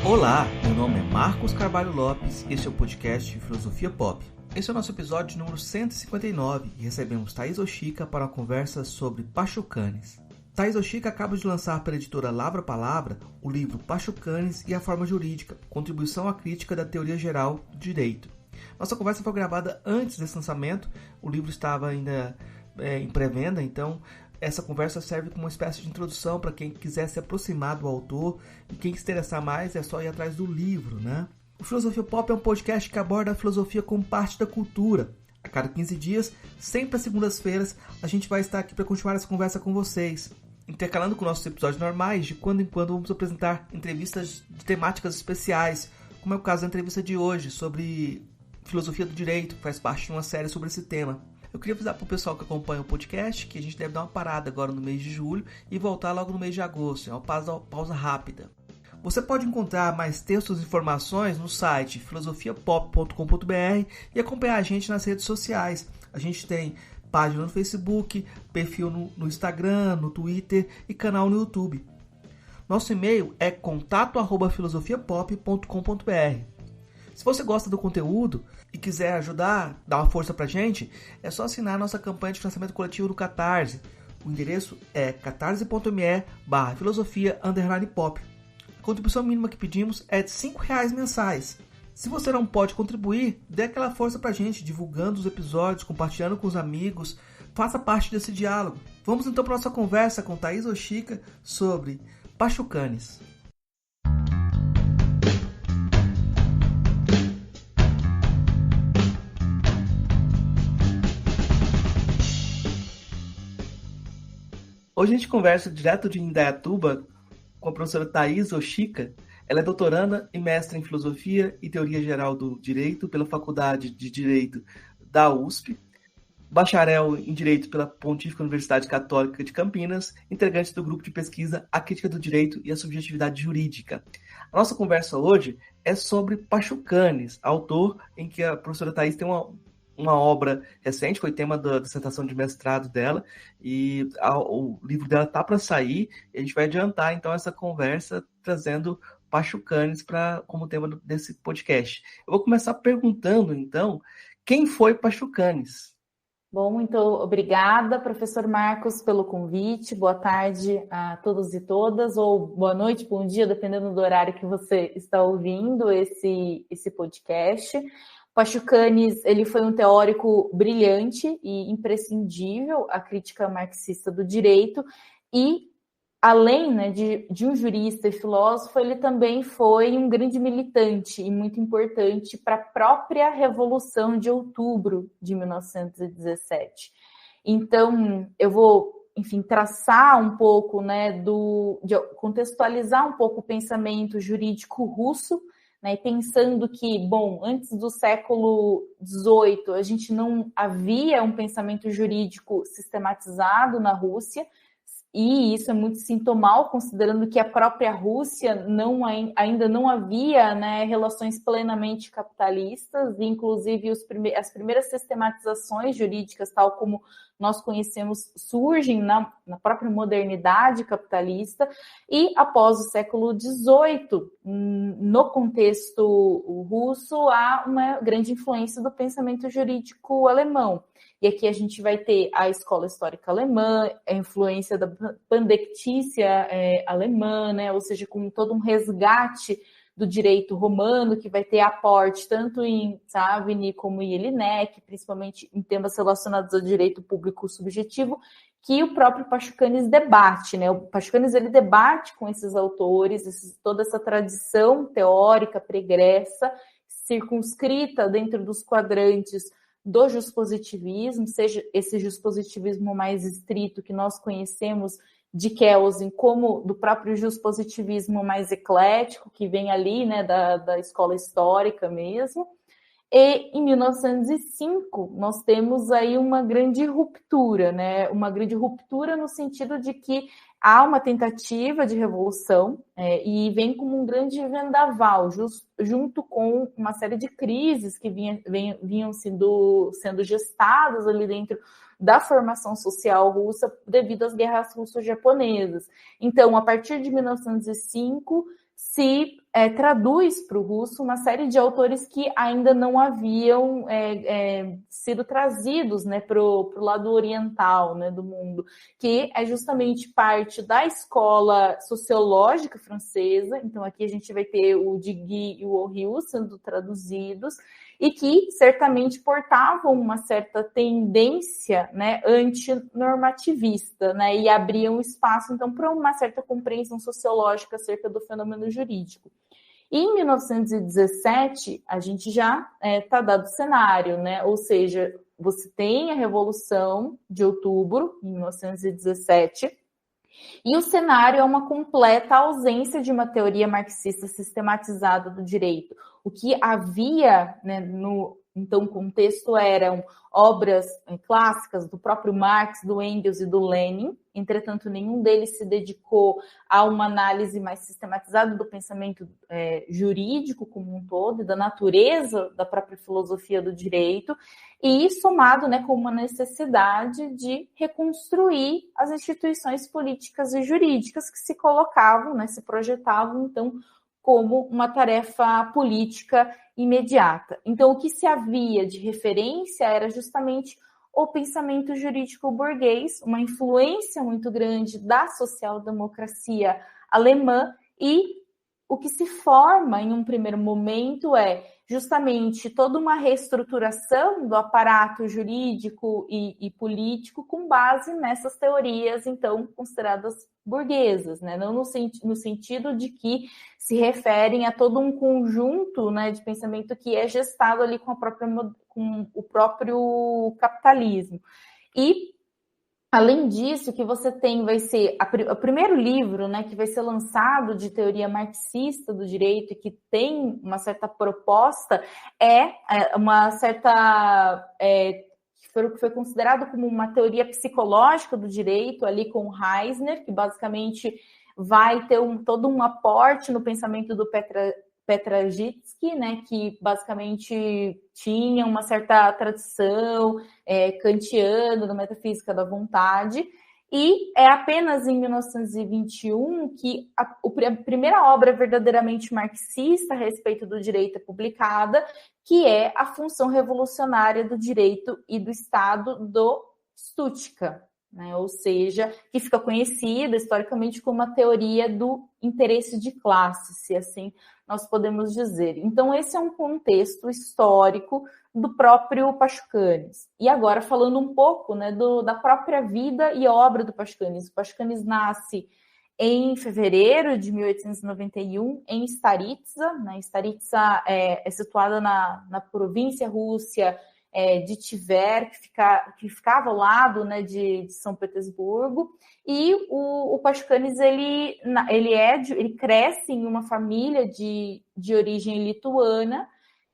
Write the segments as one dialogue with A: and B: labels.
A: Olá, meu nome é Marcos Carvalho Lopes e este é o podcast de Filosofia Pop. Esse é o nosso episódio número 159 e recebemos Thaís Oshika para uma conversa sobre Pachucanes. Thaís Oshika acaba de lançar pela editora Lavra Palavra o livro Pachucanes e a Forma Jurídica, Contribuição à Crítica da Teoria Geral do Direito. Nossa conversa foi gravada antes desse lançamento, o livro estava ainda em pré-venda, então essa conversa serve como uma espécie de introdução para quem quiser se aproximar do autor e quem se interessar mais é só ir atrás do livro, né? O Filosofia Pop é um podcast que aborda a filosofia como parte da cultura. A cada 15 dias, sempre às segundas-feiras, a gente vai estar aqui para continuar essa conversa com vocês. Intercalando com nossos episódios normais, de quando em quando vamos apresentar entrevistas de temáticas especiais, como é o caso da entrevista de hoje sobre filosofia do direito, que faz parte de uma série sobre esse tema. Eu queria avisar para o pessoal que acompanha o podcast que a gente deve dar uma parada agora no mês de julho e voltar logo no mês de agosto, é uma pausa rápida. Você pode encontrar mais textos e informações no site filosofiapop.com.br e acompanhar a gente nas redes sociais. A gente tem página no Facebook, perfil no Instagram, no Twitter e canal no YouTube. Nosso e-mail é contato@filosofiapop.com.br. Se você gosta do conteúdo e quiser ajudar, dar uma força pra gente, é só assinar a nossa campanha de financiamento coletivo no Catarse. O endereço é catarse.me/filosofia_pop. A contribuição mínima que pedimos é de R$5 mensais. Se você não pode contribuir, dê aquela força pra gente, divulgando os episódios, compartilhando com os amigos, faça parte desse diálogo. Vamos então para nossa conversa com Thaís Oshika sobre Pachucanes. Hoje a gente conversa direto de Indaiatuba com a professora Thaís Oshika. Ela é doutoranda e mestre em Filosofia e Teoria Geral do Direito pela Faculdade de Direito da USP, bacharel em Direito pela Pontífica Universidade Católica de Campinas, integrante do grupo de pesquisa A Crítica do Direito e a Subjetividade Jurídica. A nossa conversa hoje é sobre Pachucanes, autor em que a professora Thaís tem uma obra recente, foi tema da dissertação de mestrado dela, e o livro dela está para sair, e a gente vai adiantar então essa conversa trazendo Pachucanes como tema desse podcast. Eu vou começar perguntando então, quem foi Pachucanes?
B: Bom, muito obrigada, professor Marcos, pelo convite. Boa tarde a todos e todas, ou boa noite, bom dia, dependendo do horário que você está ouvindo esse podcast. Pachucanes, ele foi um teórico brilhante e imprescindível à crítica marxista do direito e, além, né, de um jurista e filósofo, ele também foi um grande militante e muito importante para a própria Revolução de Outubro de 1917. Então, eu vou, enfim, traçar um pouco, né, contextualizar um pouco o pensamento jurídico russo, né, pensando que, bom, antes do século XVIII, a gente não havia um pensamento jurídico sistematizado na Rússia, e isso é muito sintomal, considerando que a própria Rússia ainda não havia, né, relações plenamente capitalistas, e inclusive as primeiras sistematizações jurídicas, tal como nós conhecemos, surgem na própria modernidade capitalista, e após o século XVIII, no contexto russo, há uma grande influência do pensamento jurídico alemão. E aqui a gente vai ter a escola histórica alemã, a influência da pandectícia alemã, né? Ou seja, com todo um resgate do direito romano, que vai ter aporte tanto em Savigny como em Jelinek, principalmente em temas relacionados ao direito público subjetivo, que o próprio Pachucanes debate, né? O Pachucanes, ele debate com esses autores, toda essa tradição teórica pregressa, circunscrita dentro dos quadrantes do juspositivismo, seja esse juspositivismo mais estrito que nós conhecemos de Kelsen, como do próprio juspositivismo mais eclético, que vem ali, né, da escola histórica mesmo. E em 1905 nós temos aí uma grande ruptura, né? Uma grande ruptura no sentido de que há uma tentativa de revolução e vem como um grande vendaval, junto com uma série de crises que vinham sendo gestadas ali dentro da formação social russa devido às guerras russo-japonesas. Então, a partir de 1905, se traduz para o russo uma série de autores que ainda não haviam sido trazidos, né, para o lado oriental, né, do mundo, que é justamente parte da escola sociológica francesa. Então, aqui a gente vai ter o Digui e o Oriol sendo traduzidos, e que certamente portavam uma certa tendência, né, antinormativista, né, e abriam espaço, então, para uma certa compreensão sociológica acerca do fenômeno jurídico. E em 1917, a gente já está dado o cenário, né? Ou seja, você tem a Revolução de Outubro, em 1917, e o cenário é uma completa ausência de uma teoria marxista sistematizada do direito. O que havia, né, no contexto eram obras clássicas do próprio Marx, do Engels e do Lenin. Entretanto, nenhum deles se dedicou a uma análise mais sistematizada do pensamento jurídico como um todo, e da natureza da própria filosofia do direito, e somado, né, com uma necessidade de reconstruir as instituições políticas e jurídicas que se colocavam, né, se projetavam, então, como uma tarefa política imediata. Então, o que se havia de referência era justamente o pensamento jurídico burguês, uma influência muito grande da social-democracia alemã, e o que se forma em um primeiro momento é justamente toda uma reestruturação do aparato jurídico e político com base nessas teorias, então, consideradas burguesas, né? Não no sentido de que se referem a todo um conjunto, né, de pensamento que é gestado ali com o próprio capitalismo. E, além disso, o que você tem vai ser o primeiro livro, né, que vai ser lançado de teoria marxista do direito e que tem uma certa proposta, uma certa que foi considerado como uma teoria psicológica do direito, ali com Reisner, que basicamente vai ter todo um aporte no pensamento do Petrajitsky, né, que basicamente tinha uma certa tradição kantiana da metafísica da vontade, e é apenas em 1921 que a primeira obra verdadeiramente marxista a respeito do direito é publicada, que é A Função Revolucionária do Direito e do Estado, do Stuttgart, né? Ou seja, que fica conhecida historicamente como a teoria do interesse de classe, se assim nós podemos dizer. Então, esse é um contexto histórico do próprio Pashukanis. E agora, falando um pouco, né, da própria vida e obra do Pashukanis. O Pashukanis nasce em fevereiro de 1891, em Staritsa. Né? Staritsa é situada na província russa de Tver, que ficava ao lado, né, de São Petersburgo. E o Pashukanis ele cresce em uma família de origem lituana,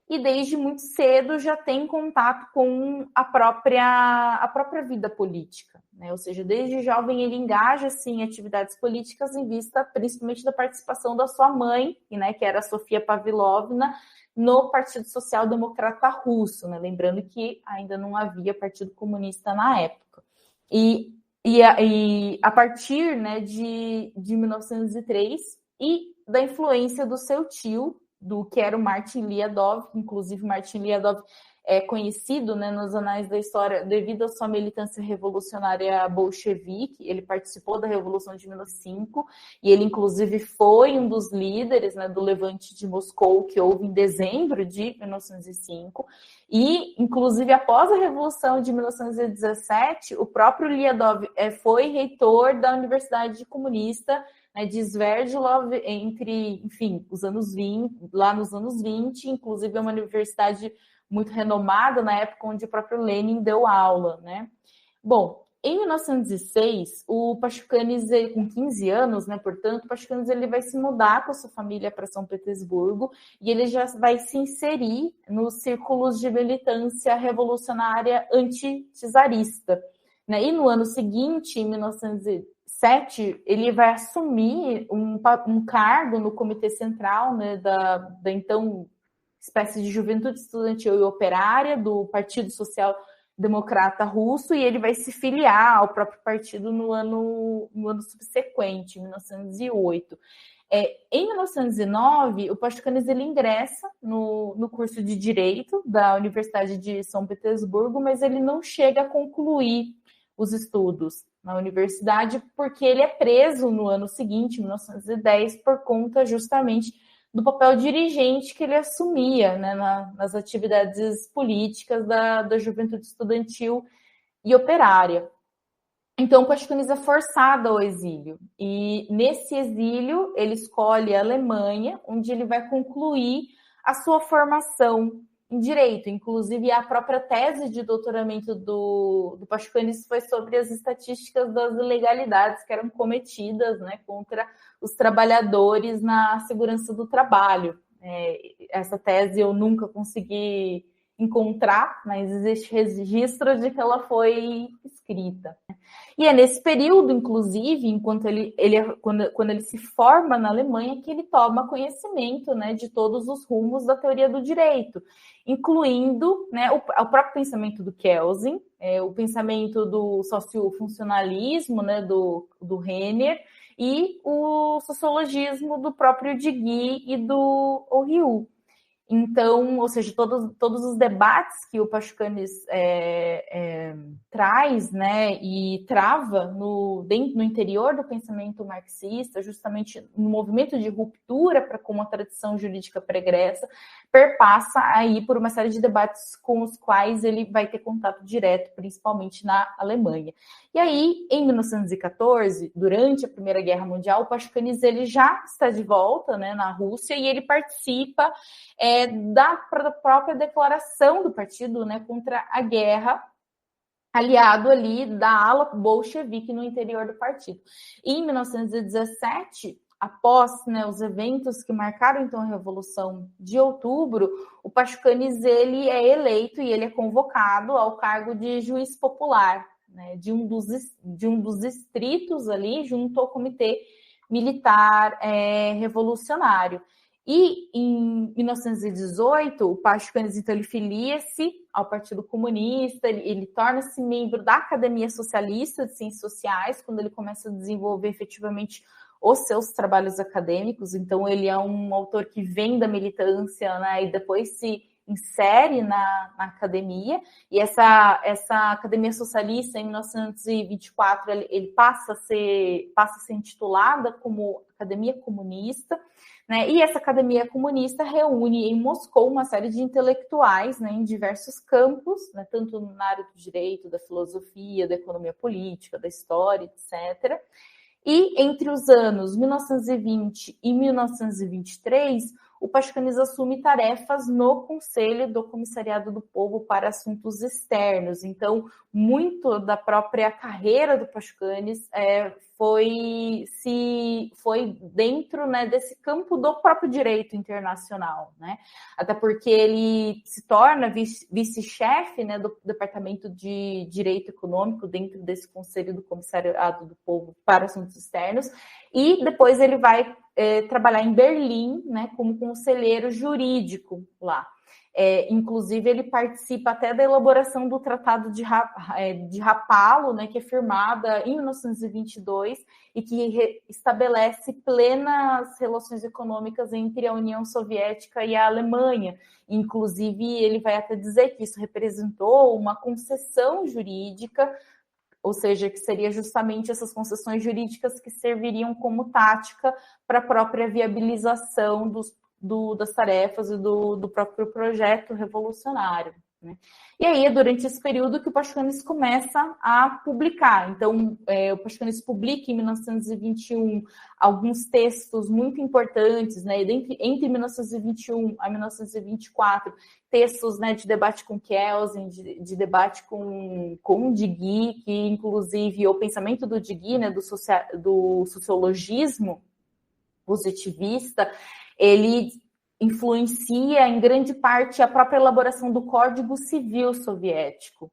B: e desde muito cedo já tem contato com a própria vida política, né? Ou seja, desde jovem ele engaja assim, em atividades políticas em vista principalmente da participação da sua mãe, né, que era a Sofia Pavlovna, no Partido Social Democrata Russo, né? Lembrando que ainda não havia Partido Comunista na época. E a partir, né, de 1903 e da influência do seu tio, que era o Martin Lyadov. Inclusive Martin Lyadov é conhecido, né, nos anais da história devido à sua militância revolucionária bolchevique. Ele participou da Revolução de 1905 e ele inclusive foi um dos líderes, né, do levante de Moscou que houve em dezembro de 1905. E inclusive após a Revolução de 1917, o próprio Lyadov foi reitor da Universidade Comunista, né, de Sverdlov os anos 20, lá nos anos 20, inclusive é uma universidade muito renomada na época onde o próprio Lenin deu aula, né? Bom, em 1906, o Pashukanis, com 15 anos, né, portanto, o Pashukanis ele vai se mudar com a sua família para São Petersburgo e ele já vai se inserir nos círculos de militância revolucionária anti-czarista, né? E no ano seguinte, em 1907, ele vai assumir um cargo no Comitê Central, né, da então espécie de juventude estudantil e operária do Partido Social Democrata Russo, e ele vai se filiar ao próprio partido no ano subsequente, em 1908. Em 1909, o Pashkuanis ele ingressa no curso de Direito da Universidade de São Petersburgo, mas ele não chega a concluir os estudos na universidade, porque ele é preso no ano seguinte, 1910, por conta justamente do papel dirigente que ele assumia, né, nas atividades políticas da juventude estudantil e operária. Então, o Pashkuanis é forçado ao exílio. E nesse exílio, ele escolhe a Alemanha, onde ele vai concluir a sua formação em direito. Inclusive, a própria tese de doutoramento do Pashkuanis foi sobre as estatísticas das ilegalidades que eram cometidas, né, contra os trabalhadores na segurança do trabalho. Essa tese eu nunca consegui encontrar, mas existe registro de que ela foi escrita. E é nesse período, inclusive, enquanto quando ele se forma na Alemanha, que ele toma conhecimento, né, de todos os rumos da teoria do direito, incluindo, né, o próprio pensamento do Kelsen, o pensamento do sociofuncionalismo, né, do Renner, e o sociologismo do próprio Digui e do Oriu. Então, ou seja, todos os debates que o Pashkuanis traz, né, e trava no interior do pensamento marxista, justamente no movimento de ruptura para com uma tradição jurídica pregressa, perpassa aí por uma série de debates com os quais ele vai ter contato direto, principalmente na Alemanha. E aí, em 1914, durante a Primeira Guerra Mundial, o Pashkuanis ele já está de volta, né, na Rússia, e ele participa da própria declaração do partido, né, contra a guerra, aliado ali da ala bolchevique no interior do partido. E em 1917, após, né, os eventos que marcaram então a Revolução de Outubro, o Pashkuanis ele é eleito e ele é convocado ao cargo de juiz popular, né, de um dos distritos ali junto ao Comitê Militar Revolucionário. E em 1918, o Pashkuanis então ele filia-se ao Partido Comunista, ele torna-se membro da Academia Socialista de Ciências Sociais, quando ele começa a desenvolver efetivamente os seus trabalhos acadêmicos. Então ele é um autor que vem da militância, né, e depois se insere na academia, e essa Academia Socialista, em 1924, ele passa a ser intitulada como Academia Comunista, né? E essa Academia Comunista reúne em Moscou uma série de intelectuais, né, em diversos campos, né, tanto na área do direito, da filosofia, da economia política, da história, etc. E entre os anos 1920 e 1923, o Pashkuanis assume tarefas no Conselho do Comissariado do Povo para Assuntos Externos. Então, muito da própria carreira do Pashkuanis foi dentro, né, desse campo do próprio direito internacional, né? Até porque ele se torna vice-chefe, né, do Departamento de Direito Econômico dentro desse Conselho do Comissariado do Povo para Assuntos Externos, e depois ele vai trabalhar em Berlim, né, como conselheiro jurídico lá. Inclusive, ele participa até da elaboração do Tratado de Rapallo, né, que é firmada em 1922 e que estabelece plenas relações econômicas entre a União Soviética e a Alemanha. Inclusive, ele vai até dizer que isso representou uma concessão jurídica, ou seja, que seria justamente essas concessões jurídicas que serviriam como tática para a própria viabilização das tarefas e do próprio projeto revolucionário, né? E aí é durante esse período que o Pashkuanis começa a publicar. Então, o Pashkuanis publica em 1921 alguns textos muito importantes, né? Entre 1921 a 1924, textos, né, de debate com Kelsen, de debate com Digui, que inclusive o pensamento do Digui, né, do sociologismo positivista, ele influencia em grande parte a própria elaboração do Código Civil Soviético.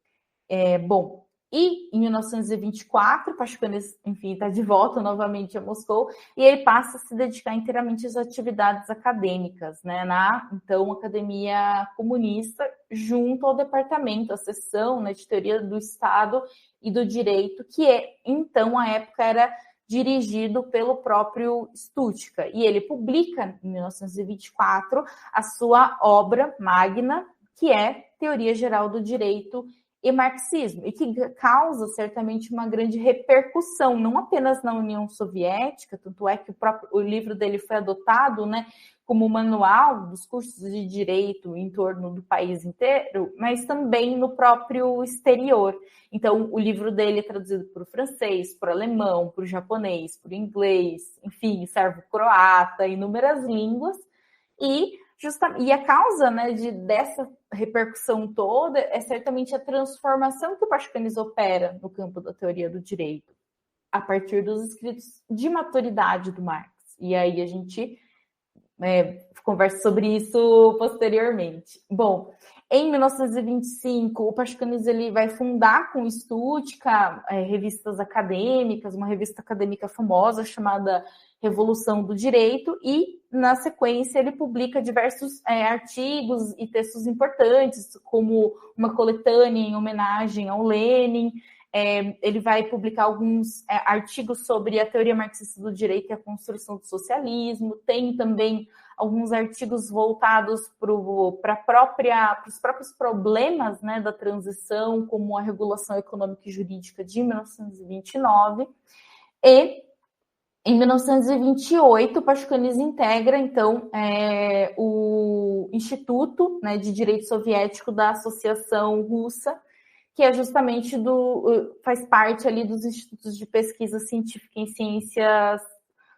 B: E em 1924, Pashkuanis, enfim, está de volta novamente a Moscou, e ele passa a se dedicar inteiramente às atividades acadêmicas, né, então, Academia Comunista, junto ao departamento, a seção, né, de Teoria do Estado e do Direito, que então, à época, era dirigido pelo próprio Stuttgart. E ele publica, em 1924, a sua obra magna, que é Teoria Geral do Direito e Marxismo, e que causa certamente uma grande repercussão, não apenas na União Soviética, tanto é que o livro dele foi adotado, né, como manual dos cursos de direito em torno do país inteiro, mas também no próprio exterior. Então, o livro dele é traduzido para o francês, para o alemão, para o japonês, para o inglês, enfim, servo-croata, inúmeras línguas, e a causa, né, dessa repercussão toda é certamente a transformação que o Pachkanis opera no campo da teoria do direito, a partir dos escritos de maturidade do Marx. E aí a gente conversa sobre isso posteriormente. Bom, em 1925, o Pachkanis ele vai fundar com o Stuttgart revistas acadêmicas, uma revista acadêmica famosa chamada Revolução do Direito, e, na sequência, ele publica diversos artigos e textos importantes, como uma coletânea em homenagem ao Lenin. Ele vai publicar alguns artigos sobre a teoria marxista do direito e a construção do socialismo. Tem também alguns artigos voltados para os próprios problemas, né, da transição, como a regulação econômica e jurídica de 1929. E em 1928, o Pachkanis integra, então, o Instituto, né, de Direito Soviético da Associação Russa, que é justamente faz parte ali dos institutos de pesquisa científica em ciências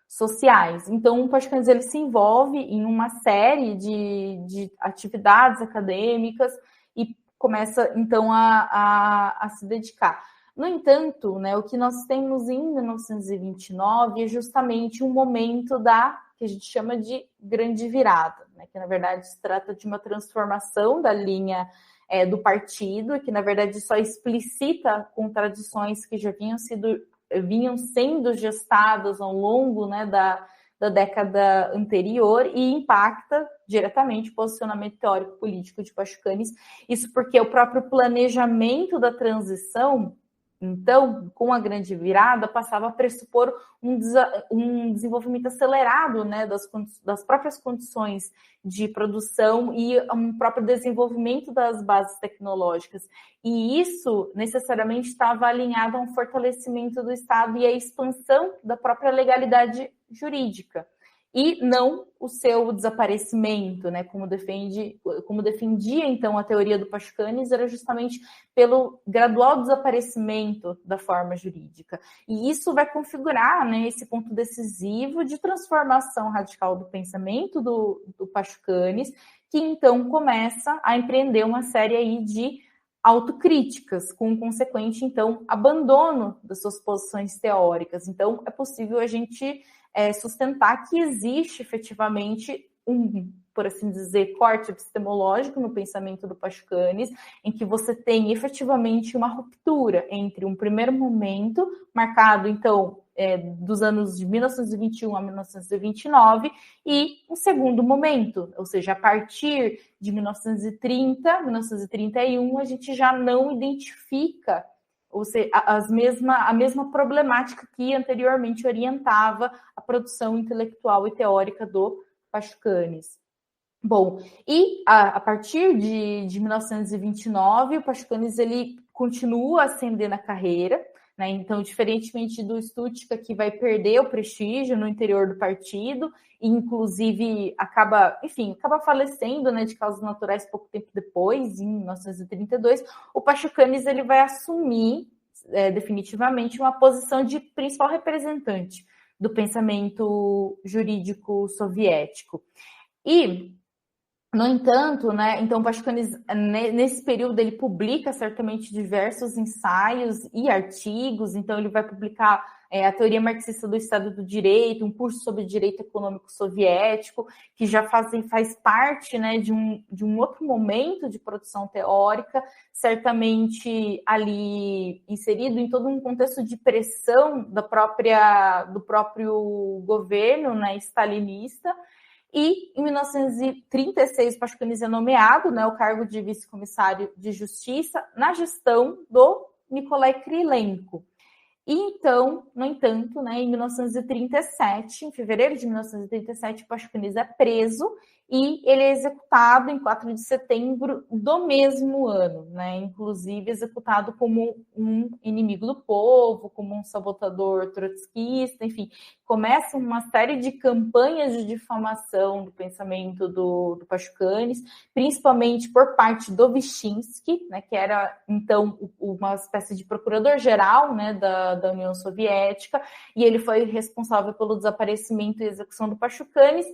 B: sociais. Então, o Pachkanis ele se envolve em uma série de atividades acadêmicas e começa, então, a se dedicar. No entanto, né, o que nós temos em 1929 é justamente um momento que a gente chama de grande virada, né, que na verdade se trata de uma transformação da linha do partido, que na verdade só explicita contradições que já vinham sendo gestadas ao longo, né, da década anterior e impacta diretamente o posicionamento teórico-político de Pachkanis. Isso porque o próprio planejamento da transição, então, com a grande virada, passava a pressupor um desenvolvimento acelerado, né, das próprias condições de produção e um próprio desenvolvimento das bases tecnológicas. E isso, necessariamente, estava alinhado a um fortalecimento do Estado e a expansão da própria legalidade jurídica, e não o seu desaparecimento, né? Como defendia, então, a teoria do Pachkanis, era justamente pelo gradual desaparecimento da forma jurídica. E isso vai configurar, né, esse ponto decisivo de transformação radical do pensamento do Pachkanis, que então começa a empreender uma série aí de autocríticas, com consequente, então, abandono das suas posições teóricas. Então, é possível a gente sustentar que existe efetivamente por assim dizer, corte epistemológico no pensamento do Pachkanis, em que você tem efetivamente uma ruptura entre um primeiro momento, marcado, então, dos anos de 1921 a 1929, e um segundo momento, ou seja, a partir de 1930, 1931, a gente já não identifica, ou seja, a mesma problemática que anteriormente orientava a produção intelectual e teórica do Pachkanis. Bom, e a partir de 1929, o Pachkanis ele continua a ascender na carreira, né? Então, diferentemente do Stuttgart, que vai perder o prestígio no interior do partido, e inclusive acaba falecendo, né, de causas naturais pouco tempo depois, em 1932, o Pachkanis ele vai assumir definitivamente uma posição de principal representante do pensamento jurídico soviético. E, no entanto, né, então Pachkanis, nesse período, ele publica certamente diversos ensaios e artigos. Então ele vai publicar a Teoria Marxista do Estado do Direito, um curso sobre direito econômico soviético, que já faz parte, né, de um outro momento de produção teórica, certamente ali inserido em todo um contexto de pressão do próprio governo, né, stalinista. E, em 1936, o Pachkanis é nomeado, né, o cargo de vice-comissário de justiça na gestão do Nikolai Krylenko. E então, no entanto, né, em 1937, em fevereiro de 1937, o Pachucanes é preso e ele é executado em 4 de setembro do mesmo ano, né? Inclusive executado como um inimigo do povo, como um sabotador trotskista, enfim. Começa uma série de campanhas de difamação do pensamento do Pachucanes, principalmente por parte do Vyshinsky, né, que era, então, uma espécie de procurador-geral, né, da União Soviética, e ele foi responsável pelo desaparecimento e execução do Pachucanes,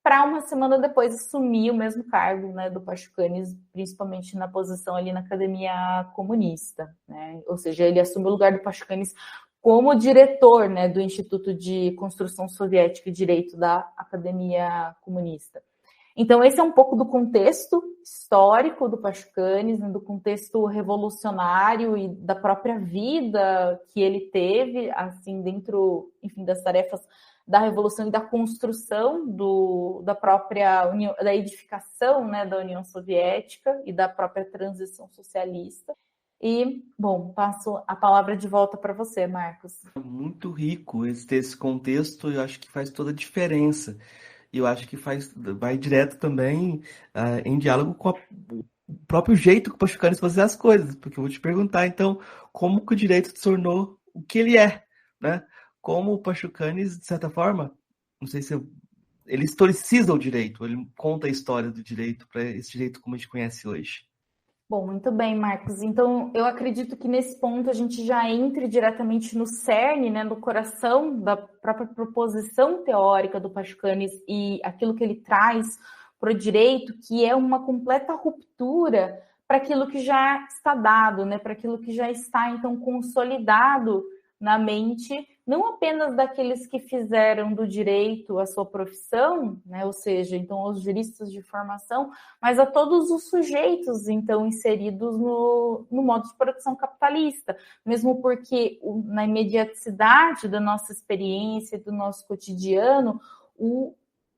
B: para uma semana depois assumir o mesmo cargo, né, do Pachucanes, principalmente na posição ali na Academia Comunista, né? Ou seja, ele assume o lugar do Pachucanes como diretor, né, do Instituto de Construção Soviética e Direito da Academia Comunista. Então, esse é um pouco do contexto histórico do Pachucanes, né, do contexto revolucionário e da própria vida que ele teve, assim, dentro, enfim, das tarefas da revolução e da construção da própria União, da edificação, né, da União Soviética e da própria transição socialista. E, bom, passo a palavra de volta para você, Marcos.
A: Muito rico esse contexto, eu acho que faz toda a diferença. E eu acho que vai direto também em diálogo com o próprio jeito que o Pachucanes fazia as coisas, porque eu vou te perguntar, então, como que o direito se tornou o que ele é, né? Como o Pachucanes, de certa forma, não sei se ele historiciza o direito, ele conta a história do direito para esse direito como a gente conhece hoje.
B: Bom, muito bem, Marcos. Então, eu acredito que nesse ponto a gente já entre diretamente no cerne, né, no coração da própria proposição teórica do Pachucanes e aquilo que ele traz para o direito, que é uma completa ruptura para aquilo que já está dado, né, para aquilo que já está, então, consolidado na mente, não apenas daqueles que fizeram do direito a sua profissão, né, ou seja, então, aos juristas de formação, mas a todos os sujeitos, então, inseridos no modo de produção capitalista, mesmo porque na imediaticidade da nossa experiência, do nosso cotidiano,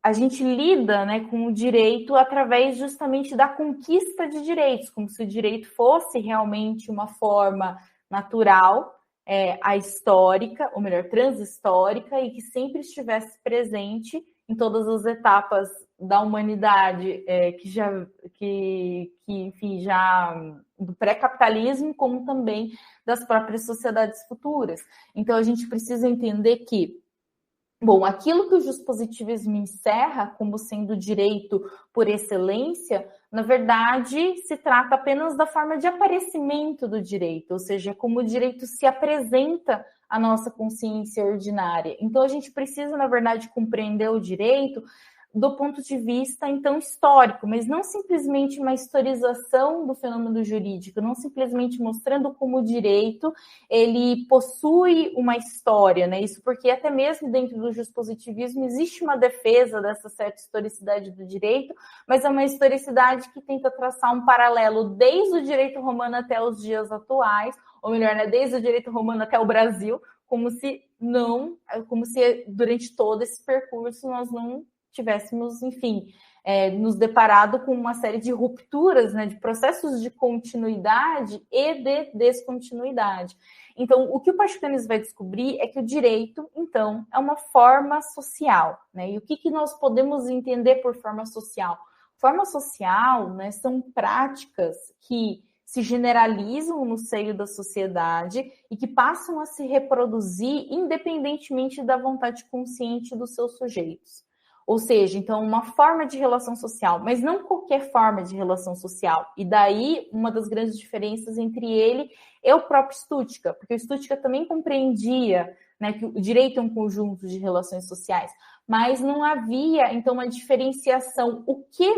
B: a gente lida, né, com o direito através justamente da conquista de direitos, como se o direito fosse realmente uma forma natural, a histórica, ou melhor, transhistórica, e que sempre estivesse presente em todas as etapas da humanidade, enfim, já do pré-capitalismo, como também das próprias sociedades futuras. Então, a gente precisa entender que, bom, aquilo que o justpositivismo encerra como sendo direito por excelência, na verdade, se trata apenas da forma de aparecimento do direito, ou seja, como o direito se apresenta à nossa consciência ordinária. Então, a gente precisa, na verdade, compreender o direito do ponto de vista, então, histórico, mas não simplesmente uma historização do fenômeno jurídico, não simplesmente mostrando como o direito ele possui uma história, né? Isso porque até mesmo dentro do justpositivismo existe uma defesa dessa certa historicidade do direito, mas é uma historicidade que tenta traçar um paralelo desde o direito romano até os dias atuais, ou melhor, né, desde o direito romano até o Brasil, como se durante todo esse percurso nós não tivéssemos, enfim, nos deparado com uma série de rupturas, né, de processos de continuidade e de descontinuidade. Então, o que o Pachucanes vai descobrir é que o direito, então, é uma forma social, né? E o que nós podemos entender por forma social? Forma social, né, são práticas que se generalizam no seio da sociedade e que passam a se reproduzir independentemente da vontade consciente dos seus sujeitos. Ou seja, então, uma forma de relação social, mas não qualquer forma de relação social. E daí, uma das grandes diferenças entre ele e o próprio Stuttgart, porque o Stuttgart também compreendia, né, que o direito é um conjunto de relações sociais, mas não havia, então, uma diferenciação. O que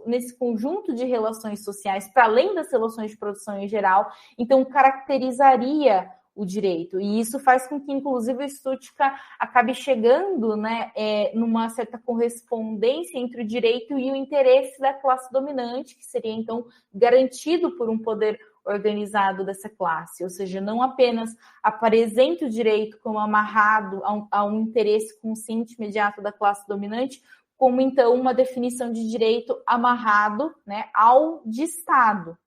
B: nesse conjunto de relações sociais, para além das relações de produção em geral, então, caracterizaria o direito. E isso faz com que, inclusive, o Stuttgart acabe chegando, né, numa certa correspondência entre o direito e o interesse da classe dominante, que seria, então, garantido por um poder organizado dessa classe. Ou seja, não apenas apresenta o direito como amarrado a um interesse consciente imediato da classe dominante, como, então, uma definição de direito amarrado, né, ao de Estado.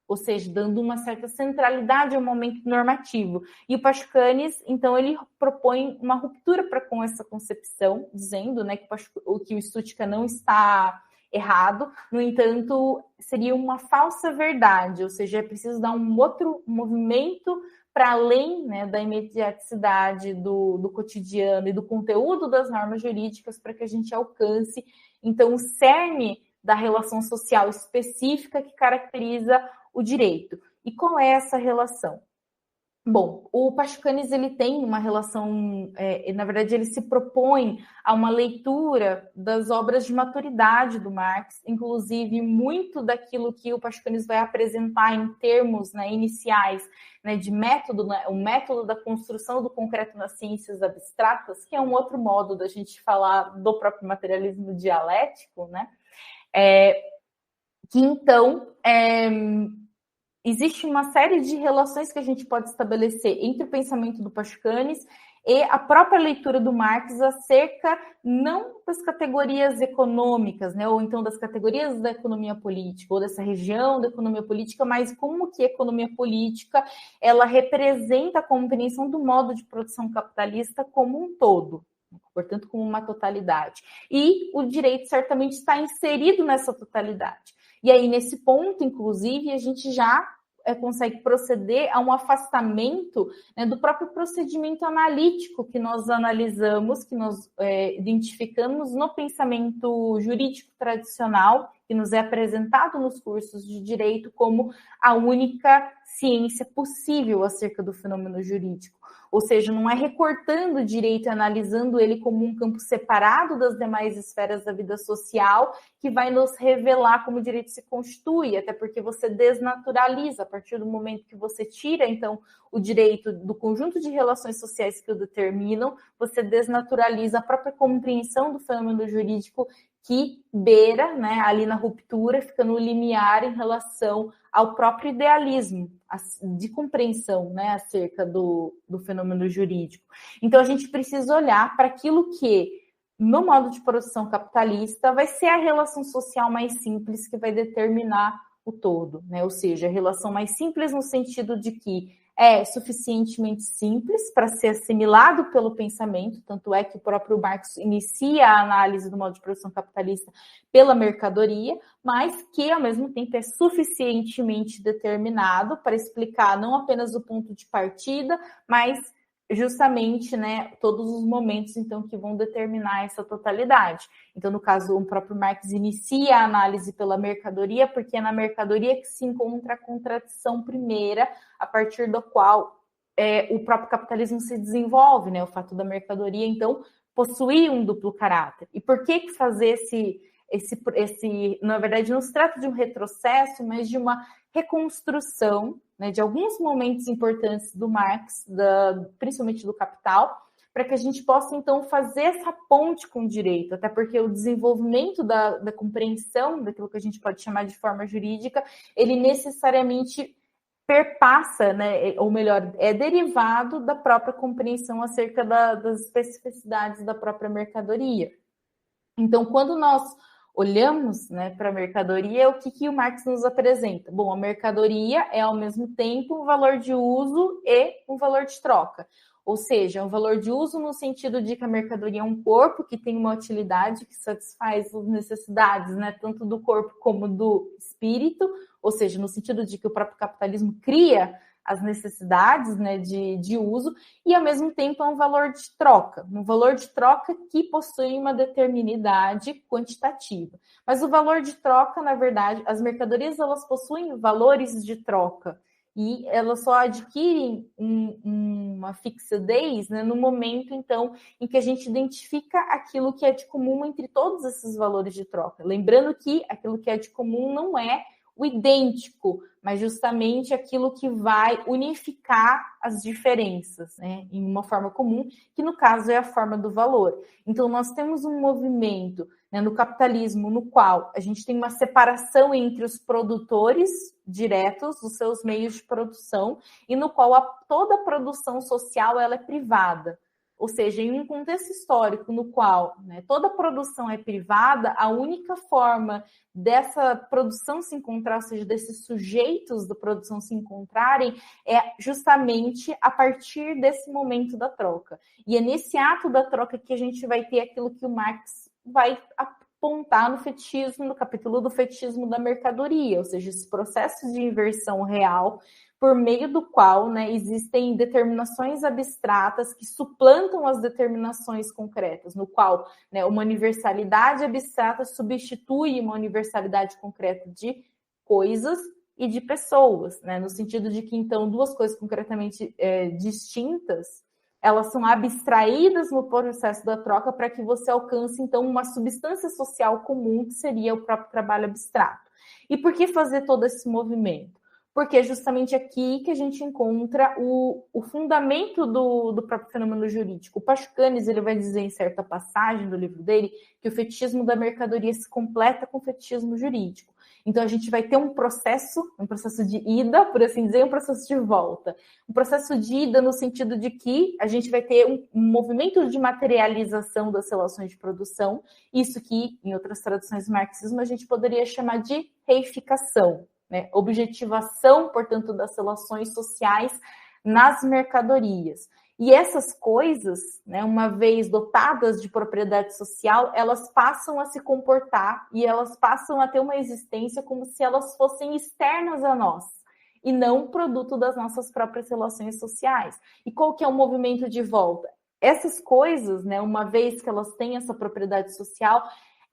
B: ou seja, dando uma certa centralidade ao momento normativo. E o Pachucanes, então, ele propõe uma ruptura com essa concepção, dizendo, né, que o Stuttgart não está errado, no entanto, seria uma falsa verdade, ou seja, é preciso dar um outro movimento para além, né, da imediaticidade do cotidiano e do conteúdo das normas jurídicas para que a gente alcance, então, o cerne da relação social específica que caracteriza o direito. E qual é essa relação? Bom, o Pachucanes ele tem uma relação, na verdade ele se propõe a uma leitura das obras de maturidade do Marx, inclusive muito daquilo que o Pachucanes vai apresentar em termos, né, iniciais, né, de método, né, o método da construção do concreto nas ciências abstratas, que é um outro modo da gente falar do próprio materialismo dialético, né, que então existe uma série de relações que a gente pode estabelecer entre o pensamento do Pachucanes e a própria leitura do Marx acerca não das categorias econômicas, né, ou então das categorias da economia política, ou dessa região da economia política, mas como que a economia política ela representa a compreensão do modo de produção capitalista como um todo, portanto, como uma totalidade. E o direito certamente está inserido nessa totalidade. E aí, nesse ponto, inclusive, a gente já consegue proceder a um afastamento, né, do próprio procedimento analítico que nós analisamos, que nós identificamos no pensamento jurídico tradicional, que nos é apresentado nos cursos de direito como a única ciência possível acerca do fenômeno jurídico. Ou seja, não é recortando o direito e analisando ele como um campo separado das demais esferas da vida social que vai nos revelar como o direito se constitui, até porque você desnaturaliza a partir do momento que você tira, então, o direito do conjunto de relações sociais que o determinam, você desnaturaliza a própria compreensão do fenômeno jurídico que beira, né, ali na ruptura, fica no limiar em relação ao próprio idealismo de compreensão, né, acerca do fenômeno jurídico. Então, a gente precisa olhar para aquilo que, no modo de produção capitalista, vai ser a relação social mais simples que vai determinar o todo, né? Ou seja, a relação mais simples no sentido de que é suficientemente simples para ser assimilado pelo pensamento, tanto é que o próprio Marx inicia a análise do modo de produção capitalista pela mercadoria, mas que, ao mesmo tempo, é suficientemente determinado para explicar não apenas o ponto de partida, mas justamente, né, todos os momentos, então, que vão determinar essa totalidade. Então, no caso, o próprio Marx inicia a análise pela mercadoria, porque é na mercadoria que se encontra a contradição primeira, a partir do qual o próprio capitalismo se desenvolve, né, o fato da mercadoria, então, possuir um duplo caráter. E por que fazer na verdade, não se trata de um retrocesso, mas de uma reconstrução, né, de alguns momentos importantes do Marx, principalmente do Capital, para que a gente possa, então, fazer essa ponte com o direito, até porque o desenvolvimento da compreensão daquilo que a gente pode chamar de forma jurídica, ele necessariamente perpassa, né, ou melhor, é derivado da própria compreensão acerca das especificidades da própria mercadoria. Então, quando nós olhamos, né, para a mercadoria, o que o Marx nos apresenta? Bom, a mercadoria é, ao mesmo tempo, um valor de uso e um valor de troca. Ou seja, um valor de uso no sentido de que a mercadoria é um corpo que tem uma utilidade que satisfaz as necessidades, né, tanto do corpo como do espírito, ou seja, no sentido de que o próprio capitalismo cria as necessidades, né, de uso, e ao mesmo tempo é um valor de troca que possui uma determinidade quantitativa. Mas o valor de troca, na verdade, as mercadorias elas possuem valores de troca e elas só adquirem uma fixidez, né, no momento, então, em que a gente identifica aquilo que é de comum entre todos esses valores de troca. Lembrando que aquilo que é de comum não é o idêntico, mas justamente aquilo que vai unificar as diferenças, né, em uma forma comum, que no caso é a forma do valor. Então, nós temos um movimento, né, no capitalismo no qual a gente tem uma separação entre os produtores diretos dos seus meios de produção e no qual toda a produção social ela é privada. Ou seja, em um contexto histórico no qual, né, toda a produção é privada, a única forma dessa produção se encontrar, ou seja, desses sujeitos da produção se encontrarem, é justamente a partir desse momento da troca. E é nesse ato da troca que a gente vai ter aquilo que o Marx vai apontar no fetichismo, no capítulo do fetichismo da mercadoria, ou seja, esse processo de inversão real por meio do qual, né, existem determinações abstratas que suplantam as determinações concretas, no qual, né, uma universalidade abstrata substitui uma universalidade concreta de coisas e de pessoas, né, no sentido de que, então, duas coisas concretamente distintas, elas são abstraídas no processo da troca para que você alcance, então, uma substância social comum, que seria o próprio trabalho abstrato. E por que fazer todo esse movimento? Porque é justamente aqui que a gente encontra o fundamento do próprio fenômeno jurídico. O Pachucanes, ele vai dizer em certa passagem do livro dele que o fetichismo da mercadoria se completa com o fetichismo jurídico. Então, a gente vai ter um processo de ida, por assim dizer, um processo de volta. Um processo de ida no sentido de que a gente vai ter um movimento de materialização das relações de produção, isso que, em outras traduções do marxismo, a gente poderia chamar de reificação. Né, objetivação, portanto, das relações sociais nas mercadorias. E essas coisas, né, uma vez dotadas de propriedade social, elas passam a se comportar e elas passam a ter uma existência como se elas fossem externas a nós e não produto das nossas próprias relações sociais. E qual que é o movimento de volta? Essas coisas, né, uma vez que elas têm essa propriedade social,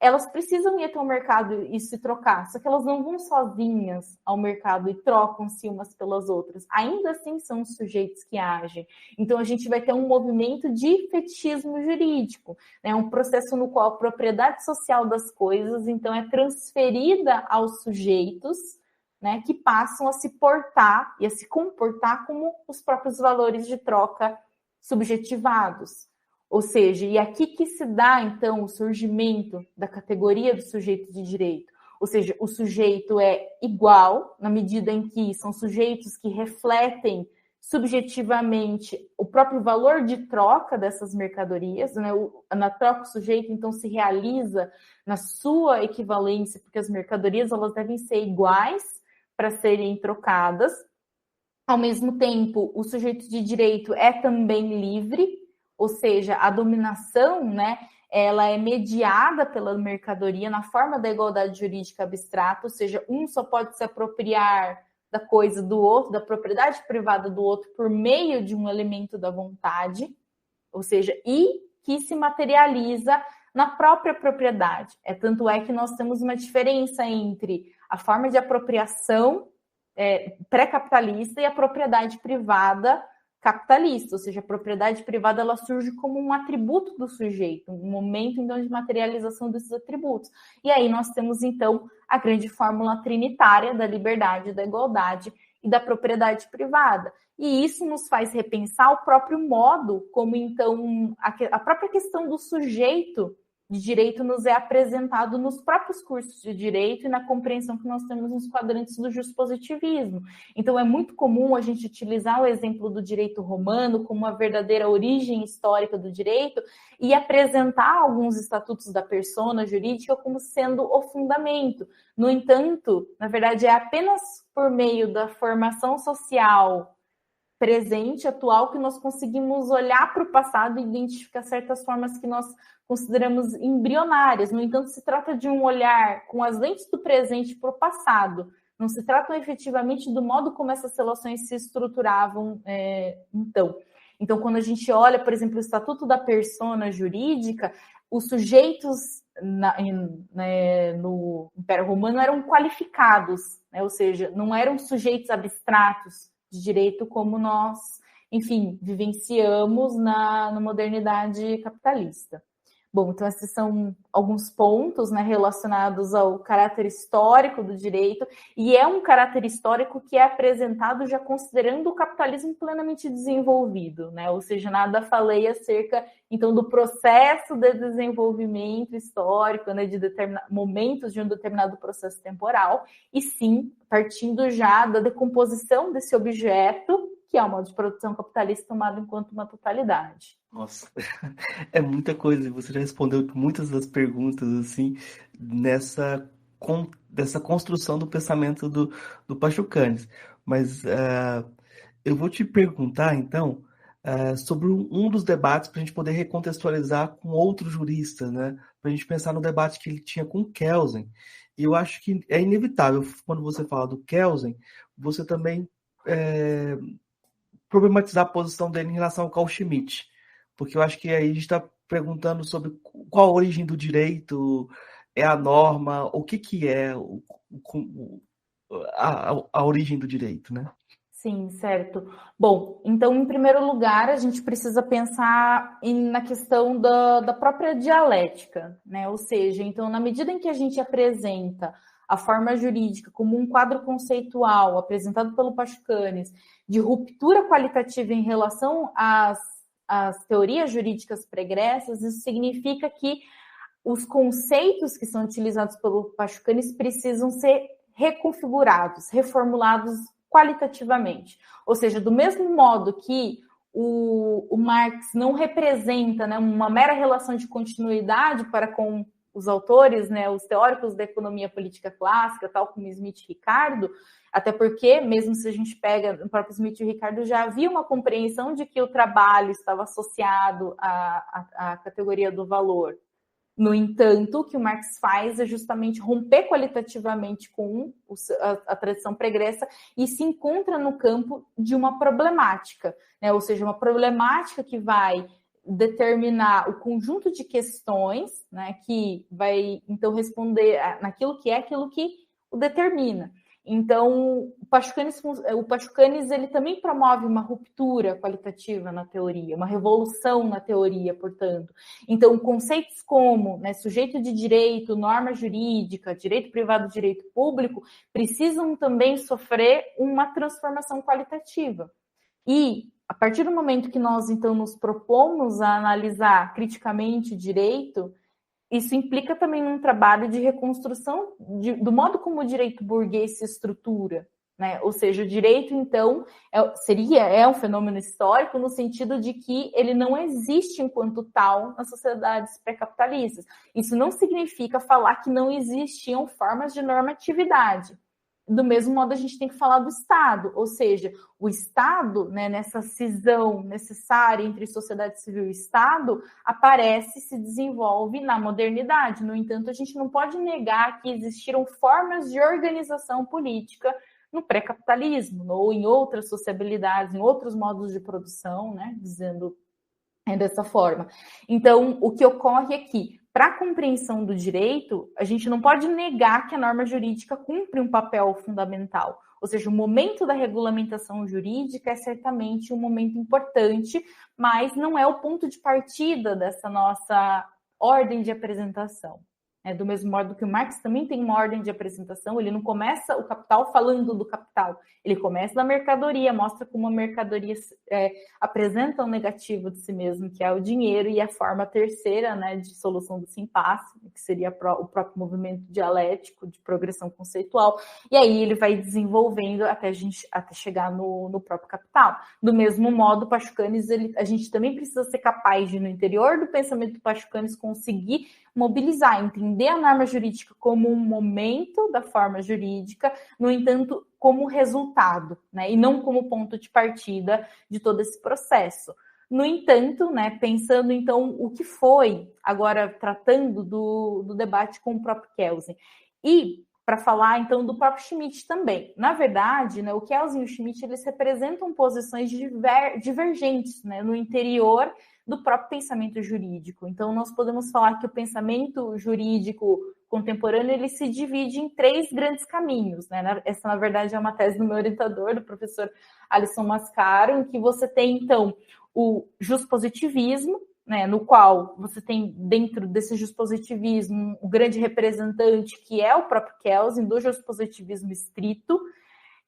B: elas precisam ir até o mercado e se trocar, só que elas não vão sozinhas ao mercado e trocam-se umas pelas outras. Ainda assim são os sujeitos que agem. Então a gente vai ter um movimento de fetichismo jurídico, né? Um processo no qual a propriedade social das coisas, então, é transferida aos sujeitos, né, que passam a se portar e a se comportar como os próprios valores de troca subjetivados. Ou seja, e aqui que se dá, então, o surgimento da categoria do sujeito de direito. Ou seja, o sujeito é igual na medida em que são sujeitos que refletem subjetivamente o próprio valor de troca dessas mercadorias, né? Na troca o sujeito, então, se realiza na sua equivalência, porque as mercadorias elas devem ser iguais para serem trocadas. Ao mesmo tempo, o sujeito de direito é também livre, ou seja, a dominação, né, ela é mediada pela mercadoria na forma da igualdade jurídica abstrata, ou seja, um só pode se apropriar da coisa do outro, da propriedade privada do outro, por meio de um elemento da vontade, ou seja, e que se materializa na própria propriedade. Tanto é que nós temos uma diferença entre a forma de apropriação pré-capitalista e a propriedade privada capitalista, ou seja, a propriedade privada ela surge como um atributo do sujeito, um momento então de materialização desses atributos. E aí nós temos então a grande fórmula trinitária da liberdade, da igualdade e da propriedade privada. E isso nos faz repensar o próprio modo como então a própria questão do sujeito de direito nos é apresentado nos próprios cursos de direito e na compreensão que nós temos nos quadrantes do justpositivismo. Então, é muito comum a gente utilizar o exemplo do direito romano como uma verdadeira origem histórica do direito e apresentar alguns estatutos da persona jurídica como sendo o fundamento. No entanto, na verdade, é apenas por meio da formação social presente, atual, que nós conseguimos olhar para o passado e identificar certas formas que nós consideramos embrionárias. No entanto, se trata de um olhar com as lentes do presente para o passado. Não se trata efetivamente do modo como essas relações se estruturavam então. Então, quando a gente olha, por exemplo, o Estatuto da Persona Jurídica, os sujeitos no Império Romano eram qualificados, né? Ou seja, não eram sujeitos abstratos de direito como nós, enfim, vivenciamos na modernidade capitalista. Bom, então esses são alguns pontos, né, relacionados ao caráter histórico do direito, e é um caráter histórico que é apresentado já considerando o capitalismo plenamente desenvolvido, né? Ou seja, nada falei acerca, então, do processo de desenvolvimento histórico, né, de momentos de um determinado processo temporal, e sim, partindo já da decomposição desse objeto, que é o modo de produção capitalista tomado enquanto uma totalidade.
A: Nossa, é muita coisa. Você já respondeu muitas das perguntas, assim, dessa construção do pensamento do Pachucanes. Mas eu vou te perguntar, então, sobre um dos debates para a gente poder recontextualizar com outros juristas, né? Para a gente pensar no debate que ele tinha com o Kelsen. E eu acho que é inevitável, quando você fala do Kelsen, você também problematizar a posição dele em relação ao Carl Schmitt, porque eu acho que aí a gente está perguntando sobre qual a origem do direito, é a norma, o que é a origem do direito, né?
B: Sim, certo. Bom, então, em primeiro lugar, a gente precisa pensar na questão da própria dialética, né? Ou seja, então, na medida em que a gente apresenta a forma jurídica como um quadro conceitual apresentado pelo Pachucanes de ruptura qualitativa em relação às teorias jurídicas pregressas, isso significa que os conceitos que são utilizados pelo Pachucanes precisam ser reconfigurados, reformulados qualitativamente. Ou seja, do mesmo modo que o Marx não representa, né, uma mera relação de continuidade para com os autores, né, os teóricos da economia política clássica, tal como Smith e Ricardo, até porque, mesmo se a gente pega o próprio Smith e Ricardo, já havia uma compreensão de que o trabalho estava associado à categoria do valor. No entanto, o que o Marx faz é justamente romper qualitativamente com a tradição pregressa e se encontra no campo de uma problemática, né? Ou seja, uma problemática que vai determinar o conjunto de questões, né, que vai, então, responder naquilo que é aquilo que o determina. Então, o Pachucanes ele também promove uma ruptura qualitativa na teoria, uma revolução na teoria, portanto. Então, conceitos como, né, sujeito de direito, norma jurídica, direito privado, direito público, precisam também sofrer uma transformação qualitativa. E, a partir do momento que nós, então, nos propomos a analisar criticamente o direito, isso implica também um trabalho de reconstrução do modo como o direito burguês se estrutura, né? Ou seja, o direito, então, é um fenômeno histórico no sentido de que ele não existe enquanto tal nas sociedades pré-capitalistas. Isso não significa falar que não existiam formas de normatividade. Do mesmo modo, a gente tem que falar do Estado, ou seja, o Estado, né, nessa cisão necessária entre sociedade civil e Estado, aparece e se desenvolve na modernidade. No entanto, a gente não pode negar que existiram formas de organização política no pré-capitalismo, ou em outras sociabilidades, em outros modos de produção, né, dizendo dessa forma. Então, o que ocorre é que, para a compreensão do direito, a gente não pode negar que a norma jurídica cumpre um papel fundamental. Ou seja, o momento da regulamentação jurídica é certamente um momento importante, mas não é o ponto de partida dessa nossa ordem de apresentação. Do mesmo modo que o Marx também tem uma ordem de apresentação, ele não começa o Capital falando do capital, ele começa da mercadoria, mostra como a mercadoria apresenta um negativo de si mesmo, que é o dinheiro, e a forma terceira, né, de solução desse impasse, que seria o próprio movimento dialético de progressão conceitual, e aí ele vai desenvolvendo até chegar no próprio Capital. Do mesmo modo, Pachucanes, a gente também precisa ser capaz de, no interior do pensamento do Pachucanes, conseguir mobilizar, entender a norma jurídica como um momento da forma jurídica, no entanto, como resultado, né, e não como ponto de partida de todo esse processo. No entanto, né, pensando então o que foi, agora tratando do debate com o próprio Kelsen, e para falar então do próprio Schmitt também. Na verdade, né, o Kelsen e o Schmitt, eles representam posições divergentes, né, no interior do próprio pensamento jurídico. Então, nós podemos falar que o pensamento jurídico contemporâneo ele se divide em 3 grandes caminhos, né? Essa, na verdade, é uma tese do meu orientador, do professor Alisson Mascaro, em que você tem, então, o justpositivismo, né, no qual você tem, dentro desse justpositivismo, o grande representante, que é o próprio Kelsen, do justpositivismo estrito,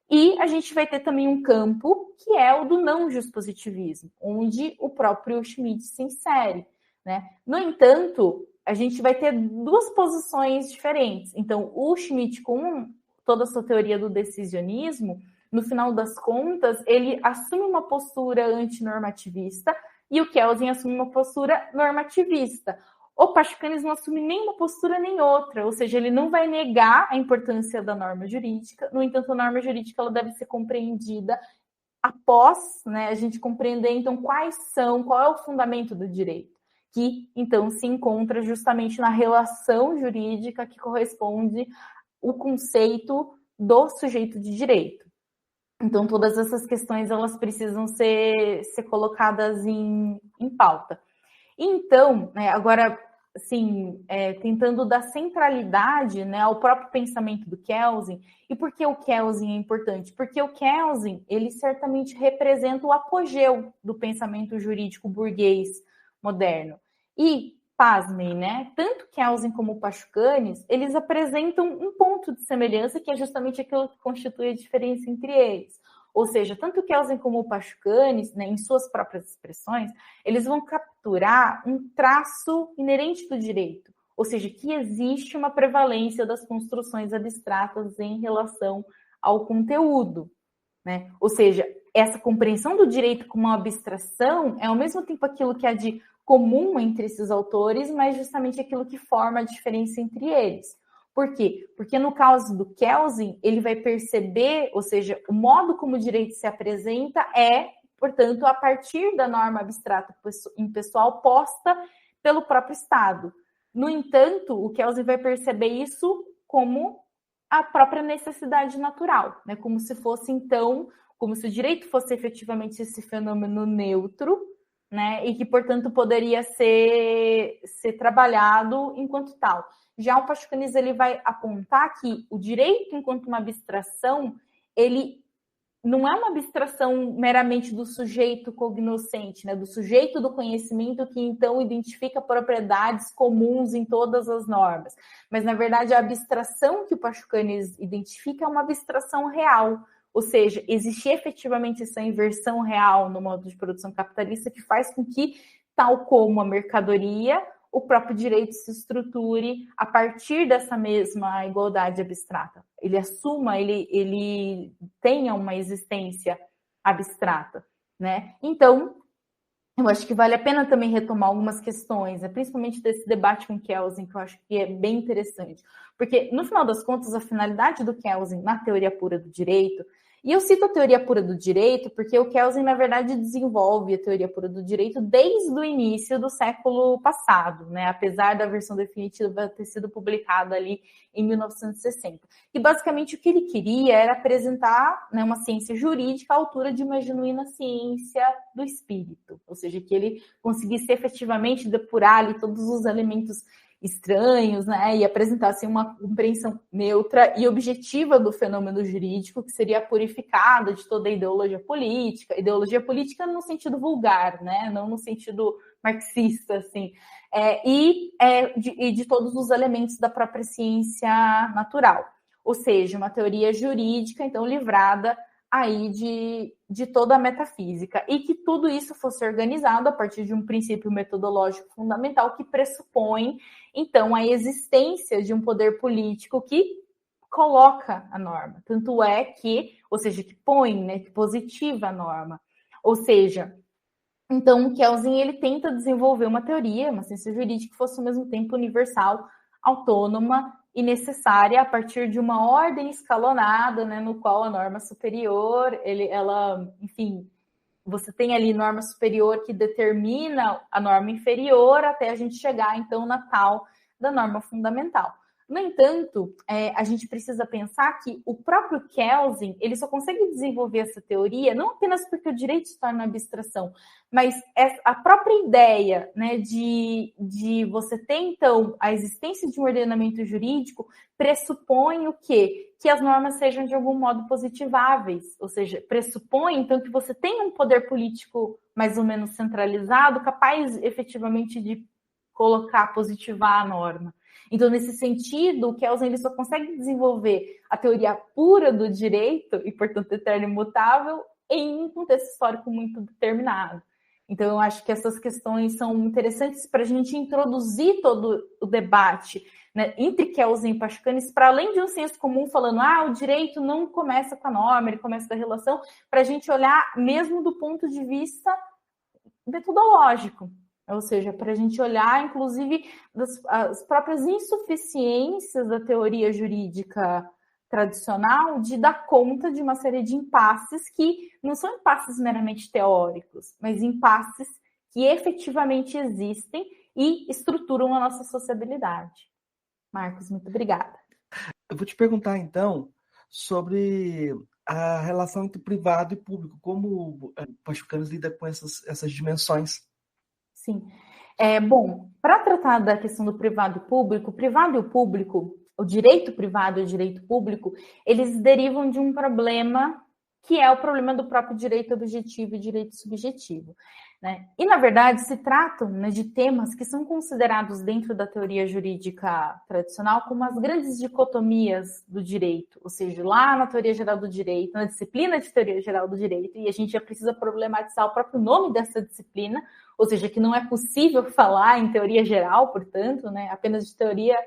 B: e a gente vai ter também um campo que é o do não justpositivismo, onde o próprio Schmitt se insere, né? No entanto, a gente vai ter 2 posições diferentes. Então, o Schmitt, com toda a sua teoria do decisionismo, no final das contas, ele assume uma postura antinormativista e o Kelsen assume uma postura normativista. O Pachucanes não assume nem uma postura nem outra, ou seja, ele não vai negar a importância da norma jurídica, no entanto, a norma jurídica ela deve ser compreendida após, né, a gente compreender, então, qual é o fundamento do direito, que, então, se encontra justamente na relação jurídica que corresponde o conceito do sujeito de direito. Então, todas essas questões, elas precisam ser colocadas em pauta. Então, né, agora, assim, tentando dar centralidade, né, ao próprio pensamento do Kelsen. E por que o Kelsen é importante? Porque o Kelsen, ele certamente representa o apogeu do pensamento jurídico burguês moderno. E, pasmem, né, tanto Kelsen como Pachucanes, eles apresentam um ponto de semelhança que é justamente aquilo que constitui a diferença entre eles. Ou seja, tanto Kelsen como o Pachucanes, né, em suas próprias expressões, eles vão capturar um traço inerente do direito, ou seja, que existe uma prevalência das construções abstratas em relação ao conteúdo, né? Ou seja, essa compreensão do direito como uma abstração é ao mesmo tempo aquilo que é de comum entre esses autores, mas justamente aquilo que forma a diferença entre eles. Por quê? Porque no caso do Kelsen, ele vai perceber, ou seja, o modo como o direito se apresenta é, portanto, a partir da norma abstrata impessoal posta pelo próprio Estado. No entanto, o Kelsen vai perceber isso como a própria necessidade natural, né? Como se fosse, então, como se o direito fosse efetivamente esse fenômeno neutro, né? E que, portanto, poderia ser trabalhado enquanto tal. Já o Pachucanes, ele vai apontar que o direito, enquanto uma abstração, ele não é uma abstração meramente do sujeito cognoscente, né? Do sujeito do conhecimento que, então, identifica propriedades comuns em todas as normas. Mas, na verdade, a abstração que o Pachucanes identifica é uma abstração real. Ou seja, existe efetivamente essa inversão real no modo de produção capitalista que faz com que, tal como a mercadoria, o próprio direito se estruture a partir dessa mesma igualdade abstrata. Ele assuma, ele tenha uma existência abstrata, né? Então, eu acho que vale a pena também retomar algumas questões, né? Principalmente desse debate com Kelsen, que eu acho que é bem interessante. Porque, no final das contas, a finalidade do Kelsen na teoria pura do direito. E eu cito a teoria pura do direito porque o Kelsen, na verdade, desenvolve a teoria pura do direito desde o início do século passado, né? Apesar da versão definitiva ter sido publicada ali em 1960. E, basicamente, o que ele queria era apresentar, né, uma ciência jurídica à altura de uma genuína ciência do espírito. Ou seja, que ele conseguisse efetivamente depurar ali todos os elementos estranhos, né, e apresentassem uma compreensão neutra e objetiva do fenômeno jurídico, que seria purificada de toda a ideologia política no sentido vulgar, né, não no sentido marxista, assim, e de todos os elementos da própria ciência natural, ou seja, uma teoria jurídica, então, livrada aí de toda a metafísica, e que tudo isso fosse organizado a partir de um princípio metodológico fundamental que pressupõe, então, a existência de um poder político que coloca a norma. Tanto é que, ou seja, que põe, né, que positiva a norma. Ou seja, então, o Kelsen, ele tenta desenvolver uma teoria, uma ciência jurídica que fosse ao mesmo tempo universal, autônoma e necessária a partir de uma ordem escalonada, né, no qual a norma superior, enfim, você tem ali norma superior que determina a norma inferior até a gente chegar, então, na tal da norma fundamental. No entanto, a gente precisa pensar que o próprio Kelsen, ele só consegue desenvolver essa teoria não apenas porque o direito se torna abstração, mas a própria ideia, né, de você ter, então, a existência de um ordenamento jurídico pressupõe o quê? Que as normas sejam, de algum modo, positiváveis, ou seja, pressupõe, então, que você tenha um poder político mais ou menos centralizado, capaz, efetivamente, de positivar a norma. Então, nesse sentido, o Kelsen, ele só consegue desenvolver a teoria pura do direito, e, portanto, eterno e imutável, em um contexto histórico muito determinado. Então, eu acho que essas questões são interessantes para a gente introduzir todo o debate, né, entre Kelsen e Pachucanes, para além de um senso comum falando, o direito não começa com a norma, ele começa da relação, para a gente olhar mesmo do ponto de vista metodológico, ou seja, para a gente olhar, inclusive, as próprias insuficiências da teoria jurídica tradicional de dar conta de uma série de impasses que não são impasses meramente teóricos, mas impasses que efetivamente existem e estruturam a nossa sociabilidade. Marcos, muito obrigada.
A: Eu vou te perguntar, então, sobre a relação entre privado e público, como o Pachucanes lida com essas dimensões.
B: Sim. Bom, para tratar da questão do privado e o público, o direito privado e o direito público, eles derivam de um problema que é o problema do próprio direito objetivo e direito subjetivo, né? E, na verdade, se tratam, né, de temas que são considerados dentro da teoria jurídica tradicional como as grandes dicotomias do direito, ou seja, lá na teoria geral do direito, na disciplina de teoria geral do direito, e a gente já precisa problematizar o próprio nome dessa disciplina, ou seja, que não é possível falar em teoria geral, portanto, né, apenas de teoria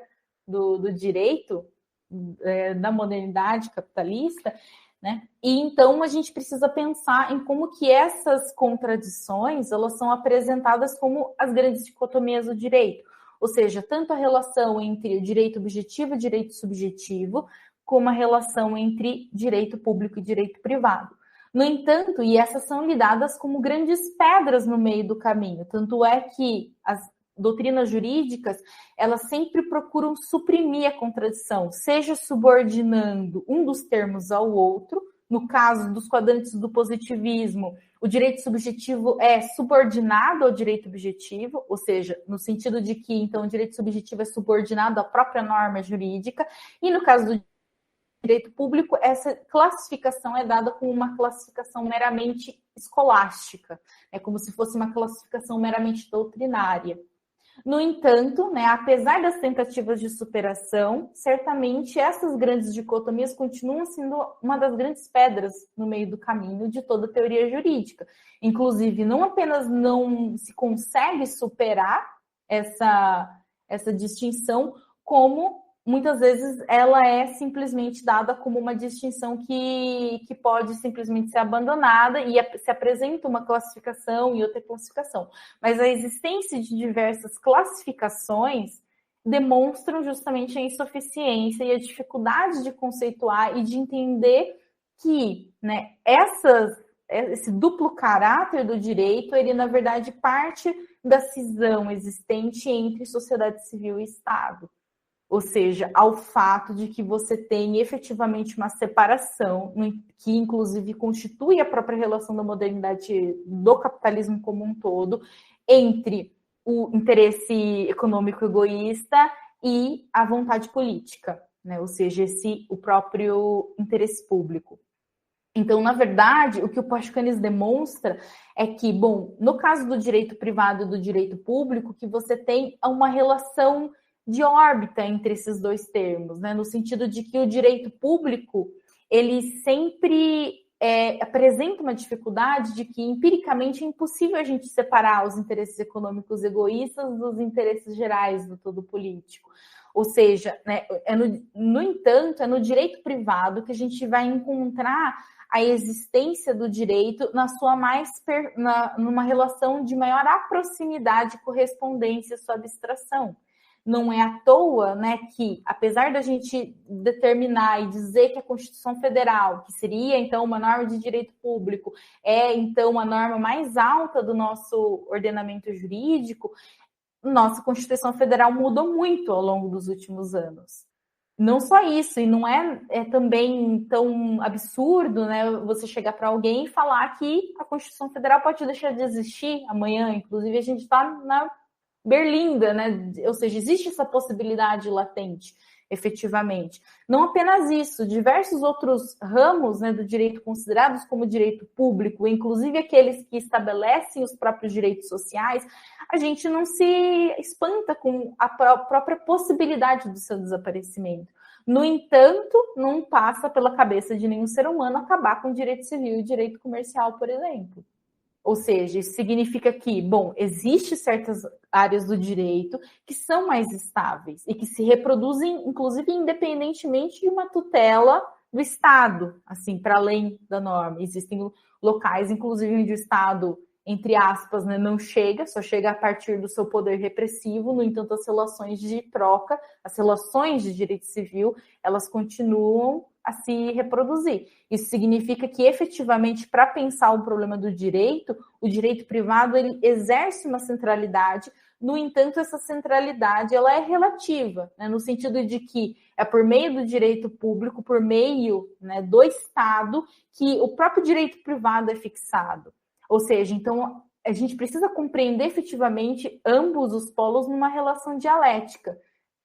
B: do direito da modernidade capitalista, né? E então a gente precisa pensar em como que essas contradições elas são apresentadas como as grandes dicotomias do direito, ou seja, tanto a relação entre o direito objetivo e direito subjetivo, como a relação entre direito público e direito privado. No entanto, e essas são lidadas como grandes pedras no meio do caminho, tanto é que as doutrinas jurídicas, elas sempre procuram suprimir a contradição, seja subordinando um dos termos ao outro. No caso dos quadrantes do positivismo, o direito subjetivo é subordinado ao direito objetivo, ou seja, no sentido de que, então, o direito subjetivo é subordinado à própria norma jurídica, e no caso do direito público, essa classificação é dada como uma classificação meramente escolástica, é como se fosse uma classificação meramente doutrinária. No entanto, né, apesar das tentativas de superação, certamente essas grandes dicotomias continuam sendo uma das grandes pedras no meio do caminho de toda a teoria jurídica. Inclusive, não apenas não se consegue superar essa distinção, como muitas vezes ela é simplesmente dada como uma distinção que pode simplesmente ser abandonada e se apresenta uma classificação e outra classificação. Mas a existência de diversas classificações demonstram justamente a insuficiência e a dificuldade de conceituar e de entender que, né, esse duplo caráter do direito, ele na verdade parte da cisão existente entre sociedade civil e Estado. Ou seja, ao fato de que você tem efetivamente uma separação, que inclusive constitui a própria relação da modernidade do capitalismo como um todo, entre o interesse econômico egoísta e a vontade política, né? Ou seja, o próprio interesse público. Então, na verdade, o que o Pachucanes demonstra é que, bom, no caso do direito privado e do direito público, que você tem uma relação de órbita entre esses dois termos, né? No sentido de que o direito público, ele sempre apresenta uma dificuldade de que, empiricamente, é impossível a gente separar os interesses econômicos egoístas dos interesses gerais do todo político. Ou seja, né, no entanto, é no direito privado que a gente vai encontrar a existência do direito numa relação de maior proximidade, correspondência à sua abstração. Não é à toa, né, que, apesar da gente determinar e dizer que a Constituição Federal, que seria, então, uma norma de direito público, é, então, a norma mais alta do nosso ordenamento jurídico, nossa Constituição Federal mudou muito ao longo dos últimos anos. Não só isso, e não é também tão absurdo, né, você chegar para alguém e falar que a Constituição Federal pode deixar de existir amanhã. Inclusive, a gente está na berlinda, né? Ou seja, existe essa possibilidade latente, efetivamente. Não apenas isso, diversos outros ramos, né, do direito considerados como direito público, inclusive aqueles que estabelecem os próprios direitos sociais, a gente não se espanta com a própria possibilidade do seu desaparecimento. No entanto, não passa pela cabeça de nenhum ser humano acabar com o direito civil e o direito comercial, por exemplo. Ou seja, isso significa que, bom, existem certas áreas do direito que são mais estáveis e que se reproduzem, inclusive, independentemente de uma tutela do Estado, assim, para além da norma. Existem locais, inclusive, onde o Estado, entre aspas, né, não chega, só chega a partir do seu poder repressivo. No entanto, as relações de troca, as relações de direito civil, elas continuam a se reproduzir. Isso significa que, efetivamente, para pensar o problema do direito, o direito privado ele exerce uma centralidade. No entanto, essa centralidade ela é relativa, né, no sentido de que é por meio do direito público, por meio, né, do Estado, que o próprio direito privado é fixado. Ou seja, então, a gente precisa compreender efetivamente ambos os polos numa relação dialética.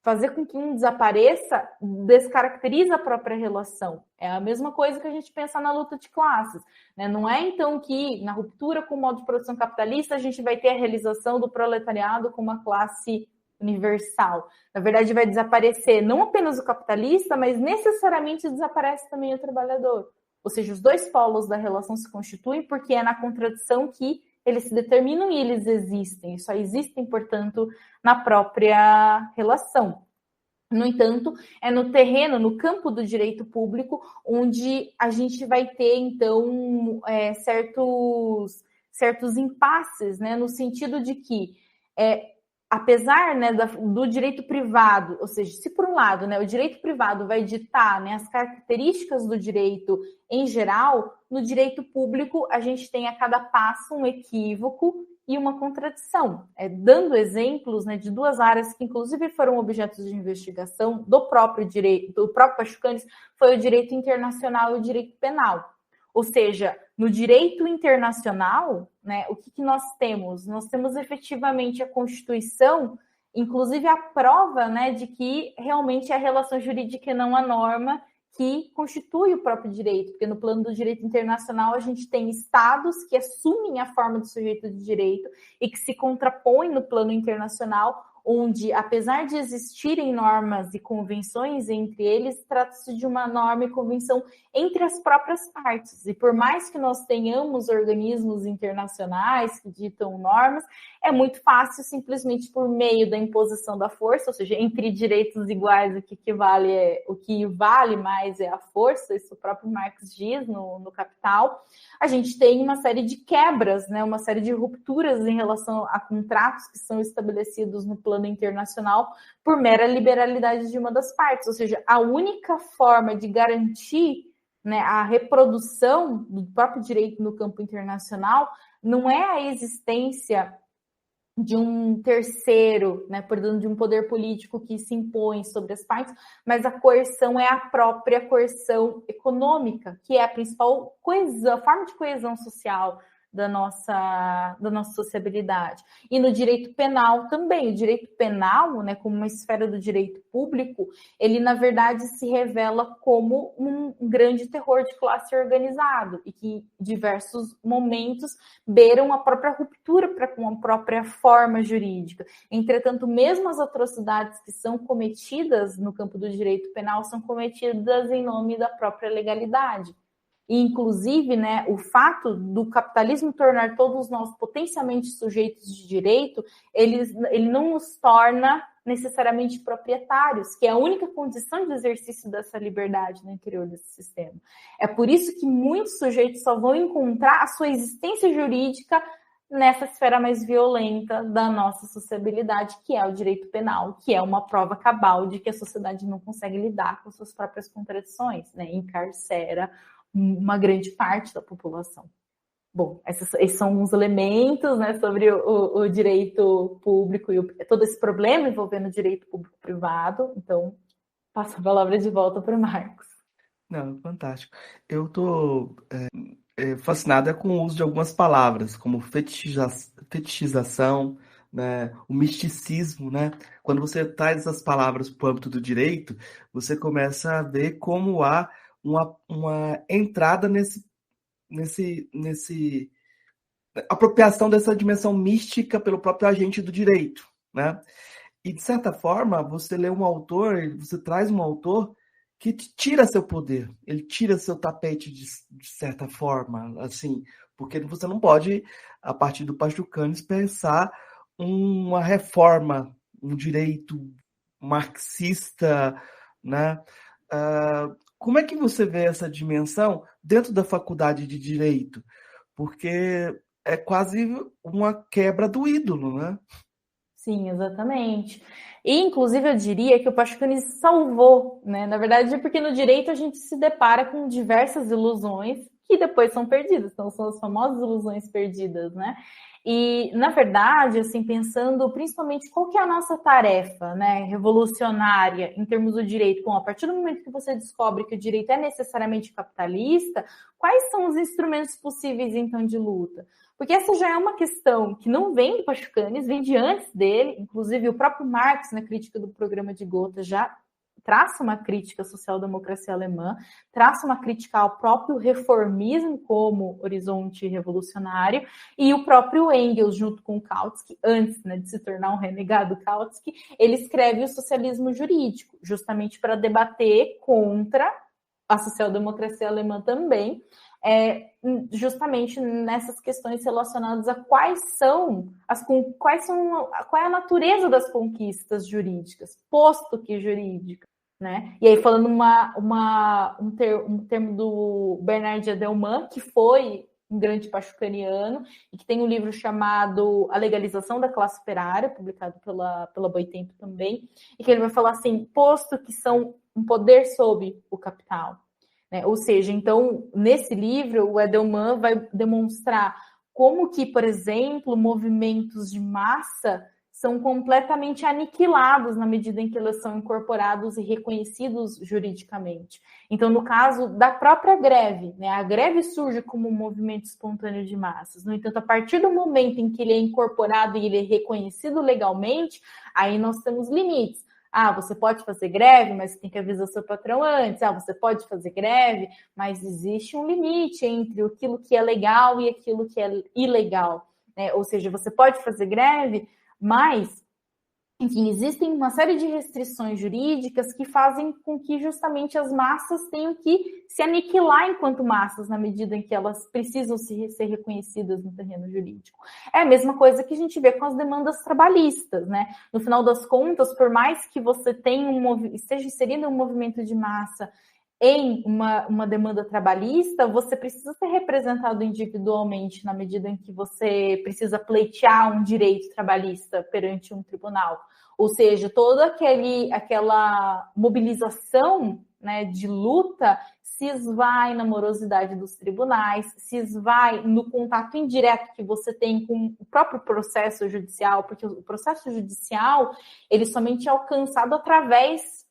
B: Fazer com que um desapareça descaracteriza a própria relação. É a mesma coisa que a gente pensa na luta de classes, né? Não é, então, que na ruptura com o modo de produção capitalista a gente vai ter a realização do proletariado como uma classe universal. Na verdade, vai desaparecer não apenas o capitalista, mas necessariamente desaparece também o trabalhador. Ou seja, os dois polos da relação se constituem porque é na contradição que eles se determinam e eles existem. Só existem, portanto, na própria relação. No entanto, é no terreno, no campo do direito público, onde a gente vai ter, então, certos impasses, né, no sentido de que, apesar, né, do direito privado, ou seja, se por um lado, né, o direito privado vai ditar, né, as características do direito em geral, no direito público a gente tem a cada passo um equívoco e uma contradição, dando exemplos, né, de duas áreas que inclusive foram objetos de investigação do próprio direito, do próprio Pachucanes, foi o direito internacional e o direito penal. Ou seja, no direito internacional, né, o que nós temos? Nós temos efetivamente a Constituição, inclusive a prova, né, de que realmente é a relação jurídica e não a norma que constitui o próprio direito, porque no plano do direito internacional a gente tem estados que assumem a forma do sujeito de direito e que se contrapõem no plano internacional, onde, apesar de existirem normas e convenções entre eles, trata-se de uma norma e convenção entre as próprias partes. E por mais que nós tenhamos organismos internacionais que ditam normas, é muito fácil, simplesmente por meio da imposição da força, ou seja, entre direitos iguais, o que vale mais é a força, isso o próprio Marx diz no Capital. A gente tem uma série de quebras, né, uma série de rupturas em relação a contratos que são estabelecidos no plano internacional por mera liberalidade de uma das partes. Ou seja, a única forma de garantir, né, a reprodução do próprio direito no campo internacional não é a existência de um terceiro, né, portanto, de um poder político que se impõe sobre as partes, mas a coerção é a própria coerção econômica, que é a principal coesão, a forma de coesão social da nossa sociabilidade. E no direito penal também. O direito penal, né, como uma esfera do direito público, ele, na verdade, se revela como um grande terror de classe organizado e que, em diversos momentos, beiram a própria ruptura com a própria forma jurídica. Entretanto, mesmo as atrocidades que são cometidas no campo do direito penal são cometidas em nome da própria legalidade. E, inclusive, né, o fato do capitalismo tornar todos nós potencialmente sujeitos de direito, ele não nos torna necessariamente proprietários, que é a única condição de exercício dessa liberdade no interior desse sistema. É por isso que muitos sujeitos só vão encontrar a sua existência jurídica nessa esfera mais violenta da nossa sociabilidade, que é o direito penal, que é uma prova cabal de que a sociedade não consegue lidar com suas próprias contradições, né, encarcera uma grande parte da população. Bom, esses são uns elementos, né, sobre o direito público e todo esse problema envolvendo o direito público-privado. Então, passo a palavra de volta para o Marcos.
A: Não, fantástico. Eu estou fascinada com o uso de algumas palavras, como fetichização, né, o misticismo, né? Quando você traz essas palavras para o âmbito do direito, você começa a ver como há uma entrada nesse apropriação dessa dimensão mística pelo próprio agente do direito, né? E, de certa forma, você lê um autor, você traz um autor que te tira seu poder, ele tira seu tapete de certa forma, assim, Porque você não pode, a partir do Pachucanes, pensar uma reforma, um direito marxista, né? Como é que você vê essa dimensão dentro da faculdade de Direito? Porque é quase uma quebra do ídolo, né?
B: Sim, exatamente. E, inclusive, eu diria que o Pachucanes salvou, né? Na verdade, porque no direito a gente se depara com diversas ilusões que depois são perdidas, então são as famosas ilusões perdidas, né? E, na verdade, assim, pensando principalmente qual que é a nossa tarefa, né, revolucionária em termos do direito. Bom, a partir do momento que você descobre que o direito é necessariamente capitalista, quais são os instrumentos possíveis, então, de luta? Porque essa já é uma questão que não vem do Pachucanes, vem de antes dele, inclusive o próprio Marx, na crítica do programa de Gotha, já traça uma crítica à social-democracia alemã, traça uma crítica ao próprio reformismo como horizonte revolucionário, e o próprio Engels, junto com Kautsky, antes, né, de se tornar um renegado Kautsky, ele escreve o socialismo jurídico, justamente para debater contra a social-democracia alemã também, justamente nessas questões relacionadas a qual é a natureza das conquistas jurídicas, posto que jurídica, né? E aí, falando um termo do Bernard Edelman, que foi um grande pachucaniano, e que tem um livro chamado A Legalização da Classe Operária, publicado pela Boitempo também, e que ele vai falar assim, posto que são um poder sobre o capital. Ou seja, então, nesse livro, o Edelman vai demonstrar como que, por exemplo, movimentos de massa são completamente aniquilados na medida em que eles são incorporados e reconhecidos juridicamente. Então, no caso da própria greve, né, a greve surge como um movimento espontâneo de massas. No entanto, a partir do momento em que ele é incorporado e ele é reconhecido legalmente, aí nós temos limites. Você pode fazer greve, mas tem que avisar o seu patrão antes. Você pode fazer greve, mas existe um limite entre aquilo que é legal e aquilo que é ilegal, né? Ou seja, você pode fazer greve, mas, enfim, existem uma série de restrições jurídicas que fazem com que justamente as massas tenham que se aniquilar enquanto massas, na medida em que elas precisam ser reconhecidas no terreno jurídico. É a mesma coisa que a gente vê com as demandas trabalhistas, né? No final das contas, por mais que você tenha esteja inserindo um movimento de massa em uma demanda trabalhista, você precisa ser representado individualmente na medida em que você precisa pleitear um direito trabalhista perante um tribunal. Ou seja, toda aquela mobilização, né, de luta se esvai na morosidade dos tribunais, se esvai no contato indireto que você tem com o próprio processo judicial, porque o processo judicial ele somente é alcançado através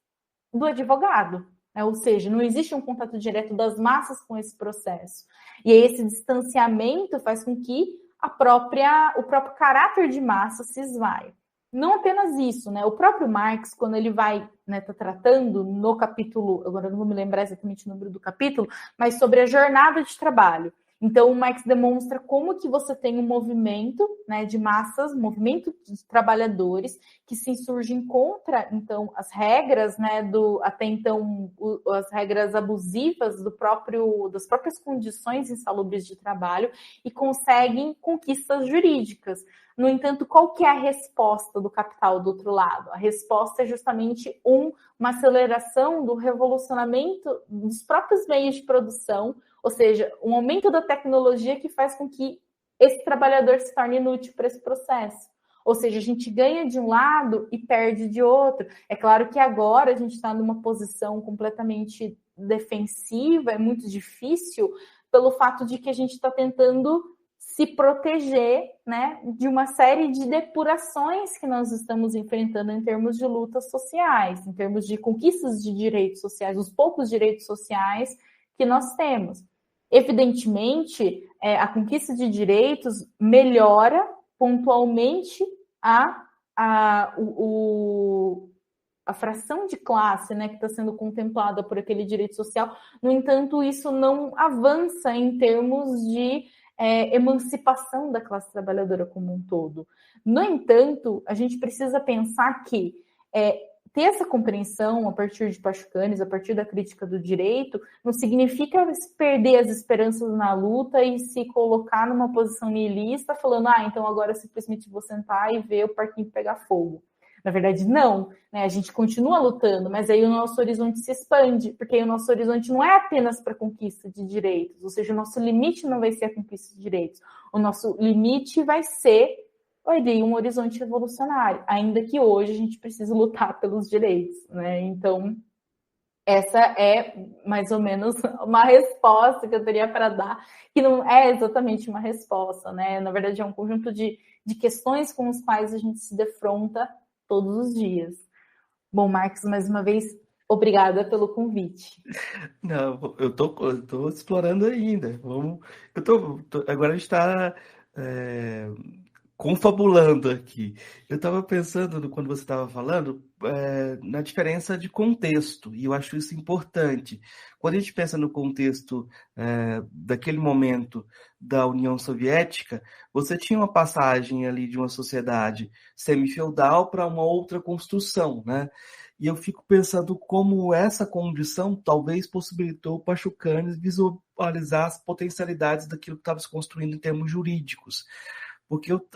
B: do advogado. Ou seja, não existe um contato direto das massas com esse processo. E aí esse distanciamento faz com que o próprio caráter de massa se esvaia. Não apenas isso, né? O próprio Marx, quando ele vai, né, tá tratando no capítulo, agora eu não vou me lembrar exatamente o número do capítulo, mas sobre a jornada de trabalho. Então, o Marx demonstra como que você tem um movimento, né, de massas, movimento de trabalhadores que se insurgem contra, então, as regras, né, até então, as regras abusivas das próprias condições insalubres de trabalho e conseguem conquistas jurídicas. No entanto, qual que é a resposta do capital do outro lado? A resposta é justamente uma aceleração do revolucionamento dos próprios meios de produção, ou seja, um aumento da tecnologia que faz com que esse trabalhador se torne inútil para esse processo. Ou seja, a gente ganha de um lado e perde de outro. É claro que agora a gente está numa posição completamente defensiva, é muito difícil, pelo fato de que a gente está tentando se proteger, né, de uma série de depurações que nós estamos enfrentando em termos de lutas sociais, em termos de conquistas de direitos sociais, os poucos direitos sociais que nós temos. Evidentemente, a conquista de direitos melhora pontualmente a fração de classe, né, que está sendo contemplada por aquele direito social. No entanto, isso não avança em termos de emancipação da classe trabalhadora como um todo. No entanto, a gente precisa pensar que ter essa compreensão a partir de Pachucanes, a partir da crítica do direito, não significa perder as esperanças na luta e se colocar numa posição nihilista, falando, então agora eu simplesmente vou sentar e ver o parquinho pegar fogo. Na verdade, não, né? A gente continua lutando, mas aí o nosso horizonte se expande, porque aí o nosso horizonte não é apenas para a conquista de direitos, ou seja, o nosso limite não vai ser a conquista de direitos, o nosso limite vai ser um horizonte revolucionário, ainda que hoje a gente precise lutar pelos direitos, né? Então, essa é mais ou menos uma resposta que eu teria para dar, que não é exatamente uma resposta, né? Na verdade, é um conjunto de questões com as quais a gente se defronta todos os dias. Bom, Marcos, mais uma vez, obrigada pelo convite.
A: Não, eu tô explorando ainda. Agora a gente está confabulando aqui. Eu estava pensando, quando você estava falando, na diferença de contexto, e eu acho isso importante. Quando a gente pensa no contexto daquele momento da União Soviética, você tinha uma passagem ali de uma sociedade semi-feudal para uma outra construção, né? E eu fico pensando como essa condição talvez possibilitou o Pachucanes visualizar as potencialidades daquilo que estava se construindo em termos jurídicos. Porque eu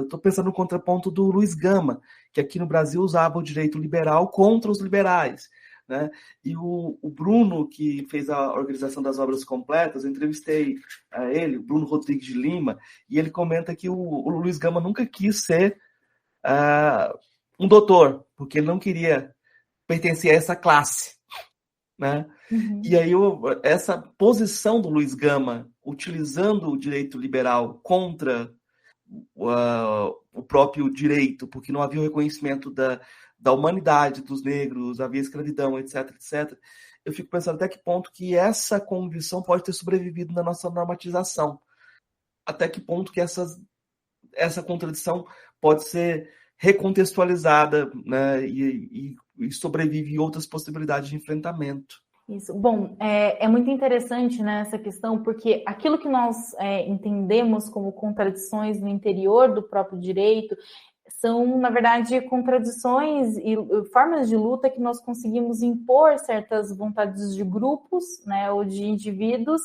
A: estou pensando no contraponto do Luiz Gama, que aqui no Brasil usava o direito liberal contra os liberais, né? E o Bruno, que fez a organização das obras completas, eu entrevistei ele, o Bruno Rodrigues de Lima, e ele comenta que o Luiz Gama nunca quis ser um doutor, porque ele não queria pertencer a essa classe, né? Uhum. E aí essa posição do Luiz Gama, utilizando o direito liberal contra o próprio direito, porque não havia o reconhecimento da humanidade dos negros, havia escravidão, etc, etc. Eu fico pensando até que ponto que essa condição pode ter sobrevivido na nossa normatização. Até que ponto que essa contradição pode ser recontextualizada, né, e sobrevive outras possibilidades de enfrentamento.
B: Isso. Bom, é muito interessante, né, essa questão, porque aquilo que nós entendemos como contradições no interior do próprio direito são, na verdade, contradições e formas de luta que nós conseguimos impor certas vontades de grupos, né, ou de indivíduos,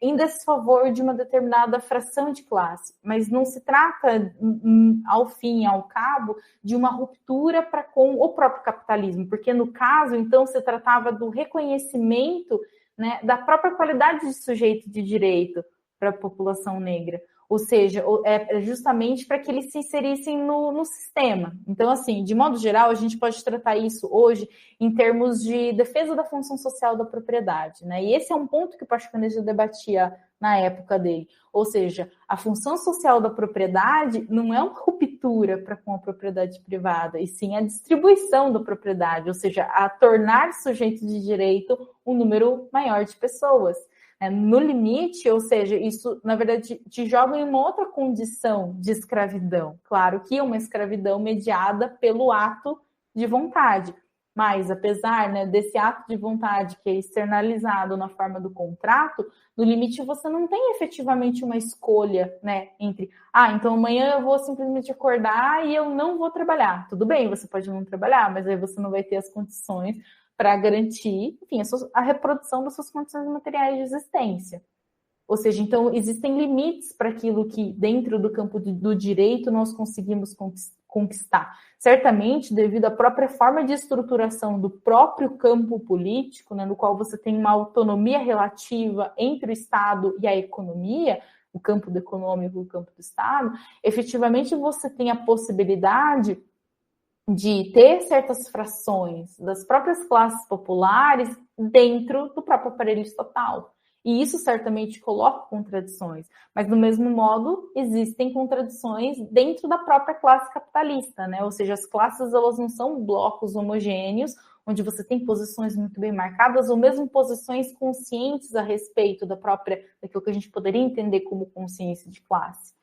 B: em desfavor de uma determinada fração de classe, mas não se trata, ao fim e ao cabo, de uma ruptura com o próprio capitalismo, porque no caso, então, se tratava do reconhecimento, né, da própria qualidade de sujeito de direito para a população negra, ou seja, justamente para que eles se inserissem no sistema. Então, assim, de modo geral, a gente pode tratar isso hoje em termos de defesa da função social da propriedade, né? E esse é um ponto que o Pachucanes já debatia na época dele. Ou seja, a função social da propriedade não é uma ruptura para com a propriedade privada, e sim a distribuição da propriedade, ou seja, a tornar sujeito de direito um número maior de pessoas. No limite, ou seja, isso, na verdade, te joga em uma outra condição de escravidão. Claro que é uma escravidão mediada pelo ato de vontade, mas apesar, né, desse ato de vontade que é externalizado na forma do contrato, no limite você não tem efetivamente uma escolha, né, entre, então amanhã eu vou simplesmente acordar e eu não vou trabalhar. Tudo bem, você pode não trabalhar, mas aí você não vai ter as condições para garantir, enfim, a reprodução das suas condições materiais de existência. Ou seja, então, existem limites para aquilo que, dentro do campo do direito, nós conseguimos conquistar. Certamente, devido à própria forma de estruturação do próprio campo político, né, no qual você tem uma autonomia relativa entre o Estado e a economia, o campo do econômico e o campo do Estado, efetivamente você tem a possibilidade de ter certas frações das próprias classes populares dentro do próprio aparelho estatal. E isso certamente coloca contradições, mas do mesmo modo existem contradições dentro da própria classe capitalista, né? Ou seja, as classes elas não são blocos homogêneos, onde você tem posições muito bem marcadas, ou mesmo posições conscientes a respeito daquilo que a gente poderia entender como consciência de classe.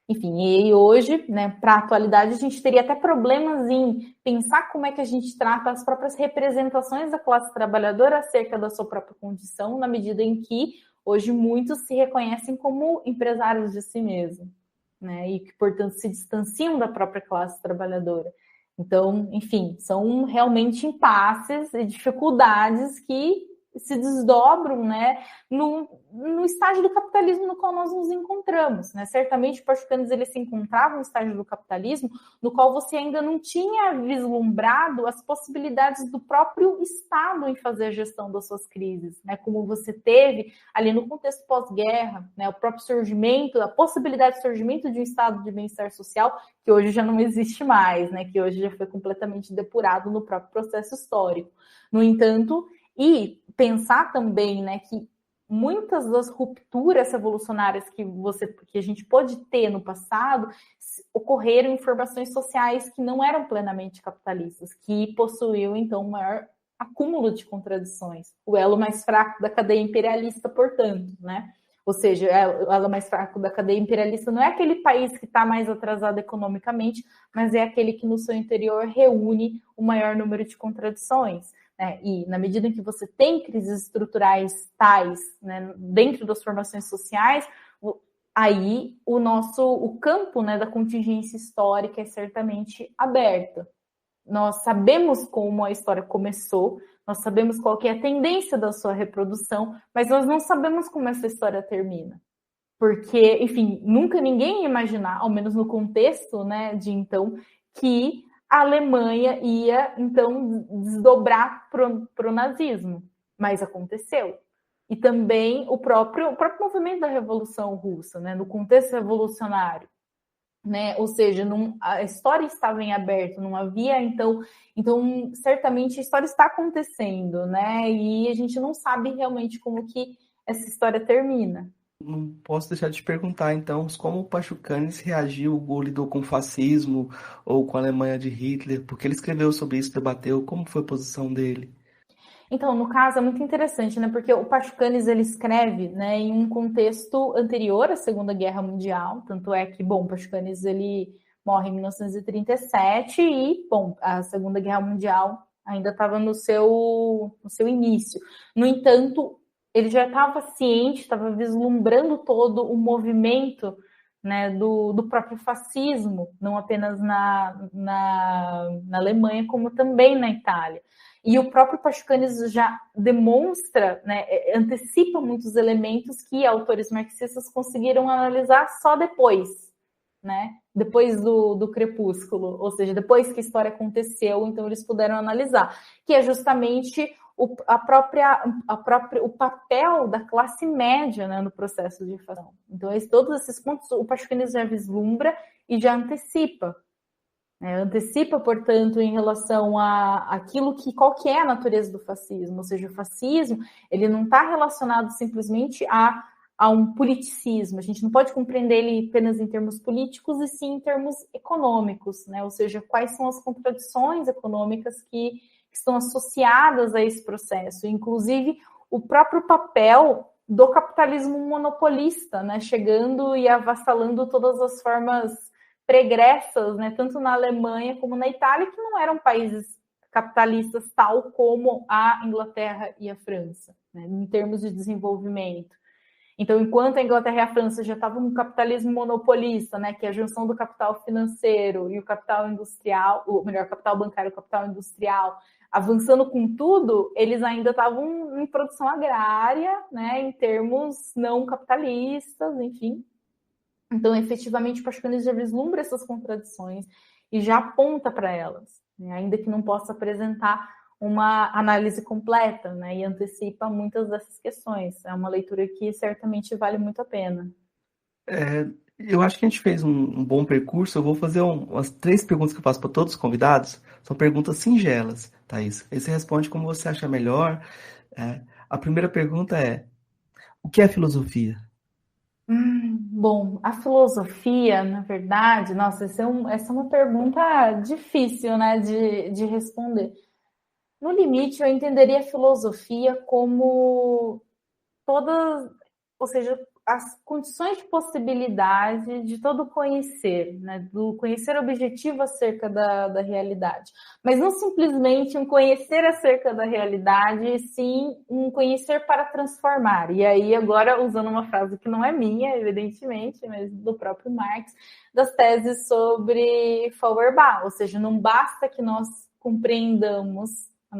B: Enfim, e hoje, né, para a atualidade, a gente teria até problemas em pensar como é que a gente trata as próprias representações da classe trabalhadora acerca da sua própria condição, na medida em que hoje muitos se reconhecem como empresários de si mesmo, né, e que, portanto, se distanciam da própria classe trabalhadora. Então, enfim, são realmente impasses e dificuldades que se desdobram, né, no estágio do capitalismo no qual nós nos encontramos, né? Certamente, os pachucanes, eles se encontravam no estágio do capitalismo no qual você ainda não tinha vislumbrado as possibilidades do próprio Estado em fazer a gestão das suas crises, né? Como você teve ali no contexto pós-guerra, né? O próprio surgimento, a possibilidade de surgimento de um estado de bem-estar social que hoje já não existe mais, né? Que hoje já foi completamente depurado no próprio processo histórico. No entanto, e pensar também, né, que muitas das rupturas revolucionárias que a gente pode ter no passado ocorreram em formações sociais que não eram plenamente capitalistas, que possuíam, então, um maior acúmulo de contradições. O elo mais fraco da cadeia imperialista, portanto, né? Ou seja, o elo mais fraco da cadeia imperialista não é aquele país que está mais atrasado economicamente, mas é aquele que no seu interior reúne o maior número de contradições. Né? E na medida em que você tem crises estruturais tais, né, dentro das formações sociais, aí o campo, né, da contingência histórica é certamente aberto. Nós sabemos como a história começou, nós sabemos qual que é a tendência da sua reprodução, mas nós não sabemos como essa história termina. Porque, enfim, nunca ninguém ia imaginar, ao menos no contexto, né, de então, que a Alemanha ia, então, desdobrar para o nazismo. Mas aconteceu. E também o próprio movimento da Revolução Russa, né, no contexto revolucionário. Né? Ou seja, a história estava em aberto, não havia, então, certamente a história está acontecendo, né? E a gente não sabe realmente como que essa história termina.
A: Não posso deixar de te perguntar, então, como o Pachucanes reagiu ou lidou com o fascismo ou com a Alemanha de Hitler, porque ele escreveu sobre isso, debateu, como foi a posição dele?
B: Então, no caso, é muito interessante, né? Porque o Pachucanes, ele escreve, né, em um contexto anterior à Segunda Guerra Mundial, tanto é que, bom, o Pachucanes, ele morre em 1937 e, bom, a Segunda Guerra Mundial ainda estava no seu início. No entanto, ele já estava ciente, estava vislumbrando todo o movimento, né, do próprio fascismo, não apenas na Alemanha, como também na Itália. E o próprio Pachucanes já demonstra, né, antecipa muitos elementos que autores marxistas conseguiram analisar só depois, né? Depois do crepúsculo, ou seja, depois que a história aconteceu, então eles puderam analisar, que é justamente o papel da classe média, né, no processo de fascismo. Então, todos esses pontos o Pachucanes já vislumbra e já antecipa. Antecipa, portanto, em relação a aquilo qual que é a natureza do fascismo, ou seja, o fascismo ele não está relacionado simplesmente a um politicismo, a gente não pode compreender ele apenas em termos políticos e sim em termos econômicos, né? Ou seja, quais são as contradições econômicas que estão associadas a esse processo, inclusive o próprio papel do capitalismo monopolista, né? Chegando e avassalando todas as formas pregressas, né, tanto na Alemanha como na Itália, que não eram países capitalistas tal como a Inglaterra e a França, né, em termos de desenvolvimento. Então, enquanto a Inglaterra e a França já estavam no capitalismo monopolista, né, que é a junção do capital financeiro e o capital industrial, ou melhor, capital bancário e o capital industrial, avançando com tudo, eles ainda estavam em produção agrária, né, em termos não capitalistas, enfim. Então, efetivamente, o Pachucanes já vislumbra essas contradições e já aponta para elas, né? Ainda que não possa apresentar uma análise completa, né? E antecipa muitas dessas questões. É uma leitura que certamente vale muito a pena.
A: Eu acho que a gente fez um bom percurso. Eu vou fazer umas 3 perguntas que eu faço para todos os convidados. São perguntas singelas, Thaís. Aí você responde como você acha melhor. A primeira pergunta é: o que é filosofia?
B: Bom, a filosofia, na verdade, nossa, essa é uma pergunta difícil, né, de responder. No limite, eu entenderia a filosofia como todas, ou seja, as condições de possibilidade de todo conhecer, né? Do conhecer objetivo acerca da realidade. Mas não simplesmente um conhecer acerca da realidade, sim um conhecer para transformar. E aí, agora, usando uma frase que não é minha, evidentemente, mas do próprio Marx, das teses sobre Feuerbach, ou seja, não basta que nós compreendamos as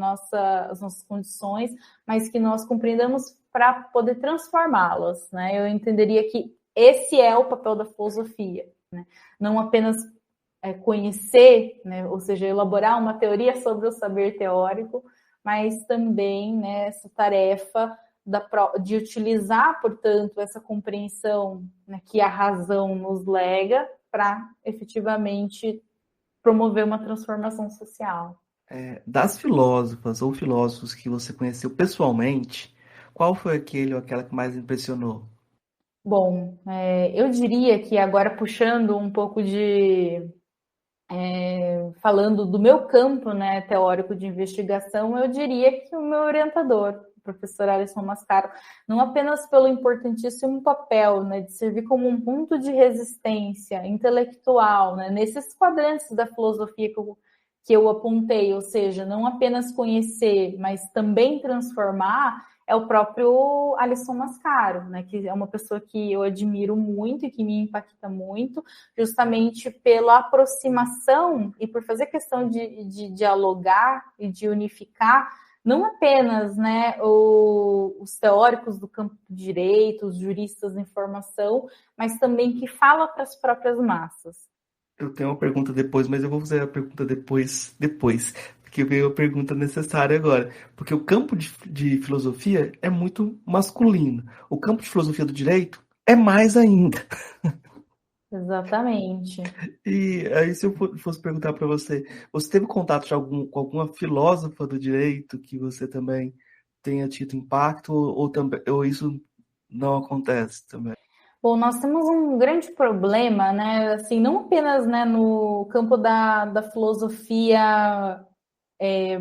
B: nossas condições, mas que nós compreendamos para poder transformá-las, né? Eu entenderia que esse é o papel da filosofia, né? Não apenas conhecer, né? Ou seja, elaborar uma teoria sobre o saber teórico, mas também, né, essa tarefa de utilizar, portanto, essa compreensão, né, que a razão nos lega para efetivamente promover uma transformação social.
A: Das filósofas ou filósofos que você conheceu pessoalmente, qual foi aquele ou aquela que mais impressionou?
B: Bom, eu diria que agora puxando um pouco falando do meu campo, né, teórico de investigação, eu diria que o meu orientador, o professor Alisson Mascaro, não apenas pelo importantíssimo papel, né, de servir como um ponto de resistência intelectual, né, nesses quadrantes da filosofia que eu apontei, ou seja, não apenas conhecer, mas também transformar, é o próprio Alisson Mascaro, né, que é uma pessoa que eu admiro muito e que me impacta muito, justamente pela aproximação e por fazer questão de dialogar e de unificar não apenas, né, os teóricos do campo do direito, os juristas da informação, mas também que fala para as próprias massas.
A: Eu tenho uma pergunta depois, mas eu vou fazer a pergunta depois, porque veio a pergunta necessária agora. Porque o campo de filosofia é muito masculino. O campo de filosofia do direito é mais ainda.
B: Exatamente.
A: E aí, se eu fosse perguntar para você, você teve contato com alguma filósofa do direito que você também tenha tido impacto, ou isso não acontece também?
B: Bom, nós temos um grande problema, né? Assim, não apenas, né, no campo da filosofia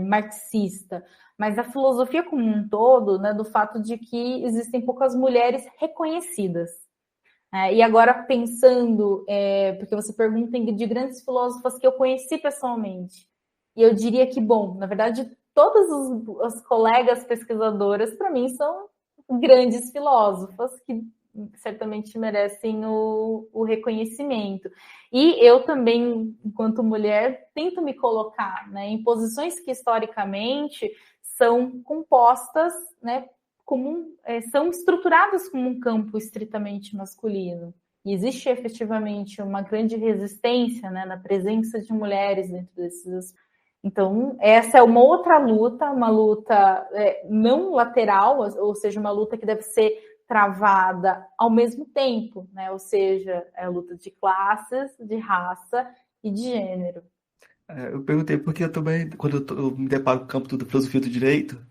B: marxista, mas da filosofia como um todo, né, do fato de que existem poucas mulheres reconhecidas. E agora pensando, porque você pergunta de grandes filósofas que eu conheci pessoalmente, e eu diria que, bom, na verdade, todas as colegas pesquisadoras, para mim, são grandes filósofas que certamente merecem o reconhecimento. E eu também, enquanto mulher, tento me colocar, né, em posições que historicamente são compostas, né, são estruturadas como um campo estritamente masculino. E existe efetivamente uma grande resistência, né, na presença de mulheres dentro desses. Então, essa é uma outra luta, uma luta não lateral, ou seja, uma luta que deve ser travada ao mesmo tempo, né? Ou seja, é a luta de classes, de raça e de gênero.
A: Eu perguntei porque eu também, quando eu me deparo com o campo da filosofia do direito,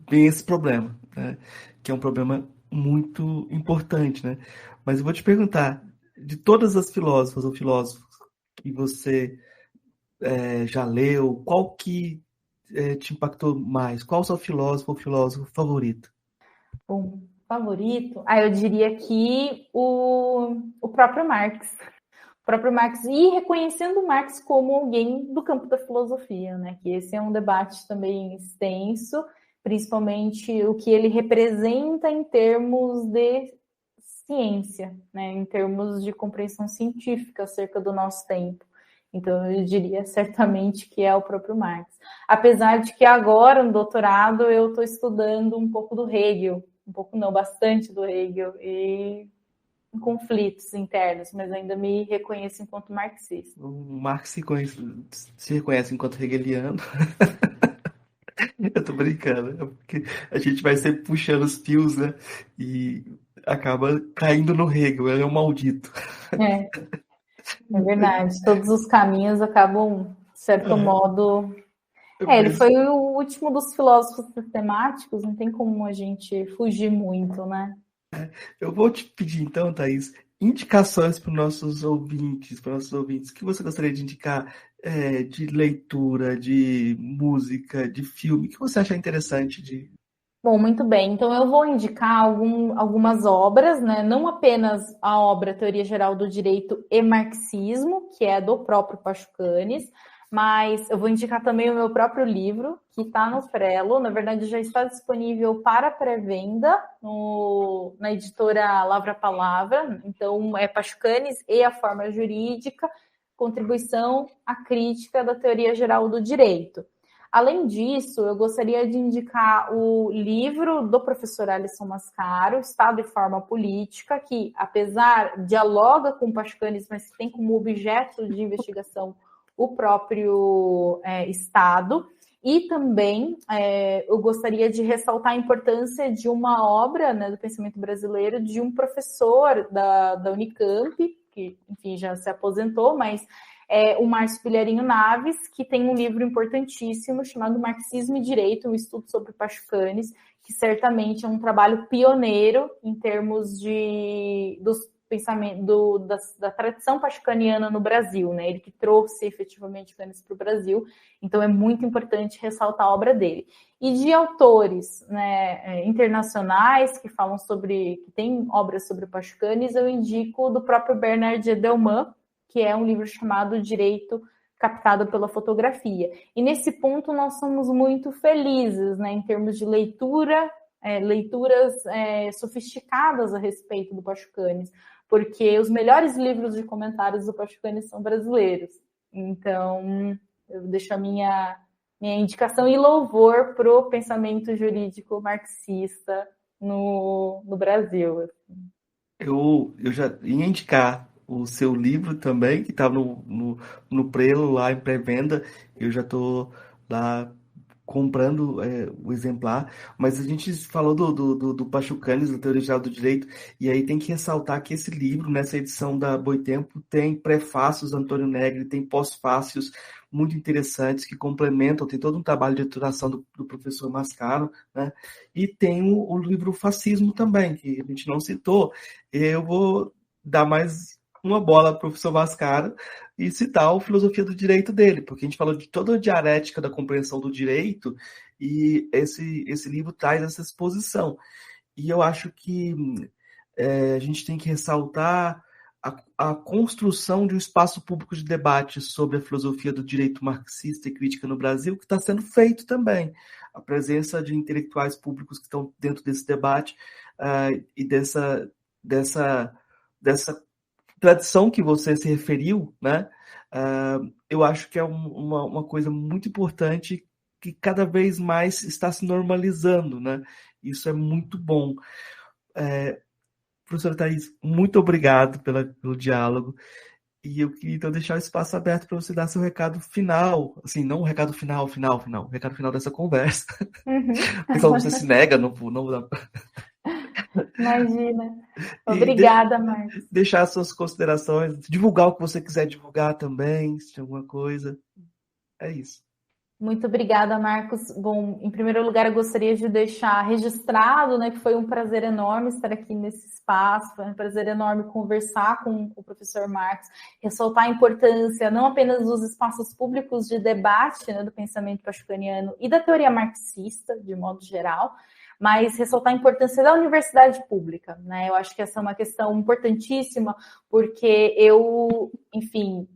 A: vem esse problema, né? Que é um problema muito importante, né? Mas eu vou te perguntar, de todas as filósofas ou filósofos que você já leu, qual que te impactou mais? Qual o seu filósofo ou filósofo favorito?
B: Bom, favorito? Eu diria que o próprio Marx. O próprio Marx, e reconhecendo o Marx como alguém do campo da filosofia, né? Que esse é um debate também extenso, principalmente o que ele representa em termos de ciência, né? Em termos de compreensão científica acerca do nosso tempo. Então, eu diria certamente que é o próprio Marx. Apesar de que agora, no doutorado, eu estou estudando um pouco do Hegel, um pouco não, bastante do Hegel, e conflitos internos, mas ainda me reconheço enquanto marxista.
A: O Marx se reconhece enquanto hegeliano. Eu tô brincando, porque a gente vai sempre puxando os fios, né? E acaba caindo no Hegel, ele é um maldito.
B: É verdade. Todos os caminhos acabam, de certo modo. Ele
A: Mas
B: foi o último dos filósofos sistemáticos, não tem como a gente fugir muito, né?
A: eu vou te pedir então, Thaís, indicações para os nossos ouvintes, O que você gostaria de indicar de leitura, de música, de filme, o que você acha interessante de.
B: Bom, muito bem. Então, eu vou indicar algumas obras, né? Não apenas a obra Teoria Geral do Direito e Marxismo, que é do próprio Pachucanes, mas eu vou indicar também o meu próprio livro, que está no Prelo. Na verdade, já está disponível para pré-venda na editora Lavra Palavra. Então, é Pachucanes e a Forma Jurídica, Contribuição à Crítica da Teoria Geral do Direito. Além disso, eu gostaria de indicar o livro do professor Alisson Mascaro, Estado e Forma Política, que, apesar, dialoga com Pachucanes, mas que tem como objeto de investigação o próprio Estado. E também eu gostaria de ressaltar a importância de uma obra, né, do pensamento brasileiro de um professor da Unicamp, que, enfim, já se aposentou, mas o Márcio Pilherinho Naves, que tem um livro importantíssimo chamado Marxismo e Direito, um estudo sobre Pachucanes, que certamente é um trabalho pioneiro em termos dos pensamentos da tradição pachucaniana no Brasil, né? Ele que trouxe efetivamente Pachucanes para o Brasil, então é muito importante ressaltar a obra dele. E de autores, né, internacionais que falam que têm obras sobre Pachucanes, eu indico do próprio Bernard Edelman, que é um livro chamado Direito Captado pela Fotografia. E nesse ponto nós somos muito felizes, né, em termos de leituras sofisticadas a respeito do Pachucanes, porque os melhores livros de comentários do Pachucanes são brasileiros. Então, eu deixo a minha indicação e louvor para o pensamento jurídico marxista no Brasil.
A: Eu já ia indicar o seu livro também, que está no Prelo, lá em pré-venda. Eu já estou lá comprando o exemplar, mas a gente falou do Pachucanes, da Teoria Geral do Direito, e aí tem que ressaltar que esse livro, nessa edição da Boitempo, tem prefácios do Antônio Negri, tem pós-fácios muito interessantes que complementam, tem todo um trabalho de editoração do professor Mascaro, né? E tem o livro Fascismo também, que a gente não citou. Eu vou dar mais uma bola para o professor Mascaro e citar a filosofia do direito dele, porque a gente falou de toda a dialética da compreensão do direito e esse livro traz essa exposição. E eu acho que a gente tem que ressaltar a construção de um espaço público de debate sobre a filosofia do direito marxista e crítica no Brasil, que está sendo feito também. A presença de intelectuais públicos que estão dentro desse debate e dessa tradição que você se referiu, né? Eu acho que é uma coisa muito importante que cada vez mais está se normalizando, né? Isso é muito bom. Professora Thaís, muito obrigado pelo diálogo. E eu queria então deixar o espaço aberto para você dar seu recado final. Assim, não o recado final, o recado final dessa conversa.
B: Uhum.
A: Porque senão você se nega, não.
B: Imagina.
A: E
B: Obrigada, Marcos.
A: deixar suas considerações, divulgar o que você quiser divulgar também, se tem alguma coisa. É isso.
B: Muito obrigada, Marcos. Bom, em primeiro lugar, eu gostaria de deixar registrado, né, que foi um prazer enorme estar aqui nesse espaço, foi um prazer enorme conversar com o professor Marcos, ressaltar a importância não apenas dos espaços públicos de debate, né, do pensamento pachucaniano e da teoria marxista, de modo geral, mas ressaltar a importância da universidade pública, né? Eu acho que essa é uma questão importantíssima, porque eu, enfim,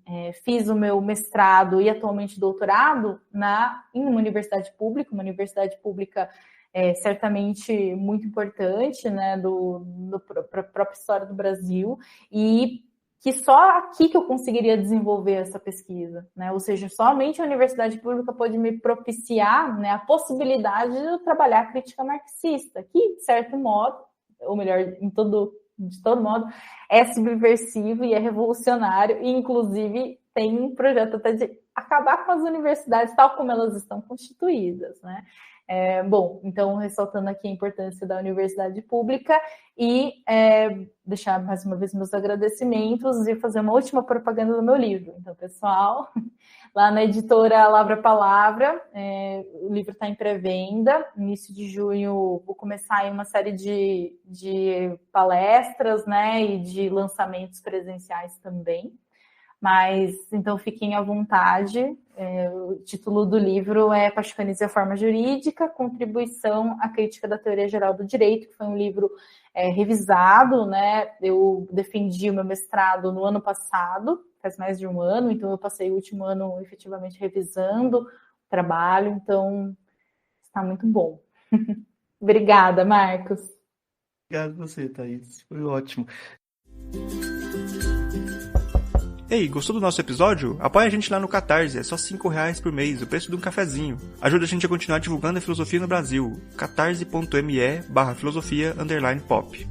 B: fiz o meu mestrado e atualmente doutorado em uma universidade pública certamente muito importante, né, para a própria história do Brasil, e que só aqui que eu conseguiria desenvolver essa pesquisa, né? Ou seja, somente a universidade pública pode me propiciar, né, a possibilidade de eu trabalhar a crítica marxista, que, de certo modo, ou melhor, de todo modo, é subversivo e é revolucionário, e inclusive tem um projeto até de acabar com as universidades tal como elas estão constituídas, né? Bom, então, ressaltando aqui a importância da universidade pública e deixar mais uma vez meus agradecimentos e fazer uma última propaganda do meu livro. Então, pessoal, lá na editora Lavra Palavra, o livro está em pré-venda. No início de junho, vou começar aí uma série de palestras, né, e de lançamentos presenciais também. Mas, então, fiquem à vontade. O título do livro é Pachucanes e a Forma Jurídica, Contribuição à Crítica da Teoria Geral do Direito, que foi um livro revisado, né? Eu defendi o meu mestrado no ano passado, faz mais de um ano, então eu passei o último ano efetivamente revisando o trabalho, então está muito bom. Obrigada, Marcos.
A: Obrigado a você, Thaís. Foi ótimo.
C: Ei, gostou do nosso episódio? Apoia a gente lá no Catarse, é só R$5 por mês, o preço de um cafezinho. Ajuda a gente a continuar divulgando a filosofia no Brasil. catarse.me/filosofia_pop.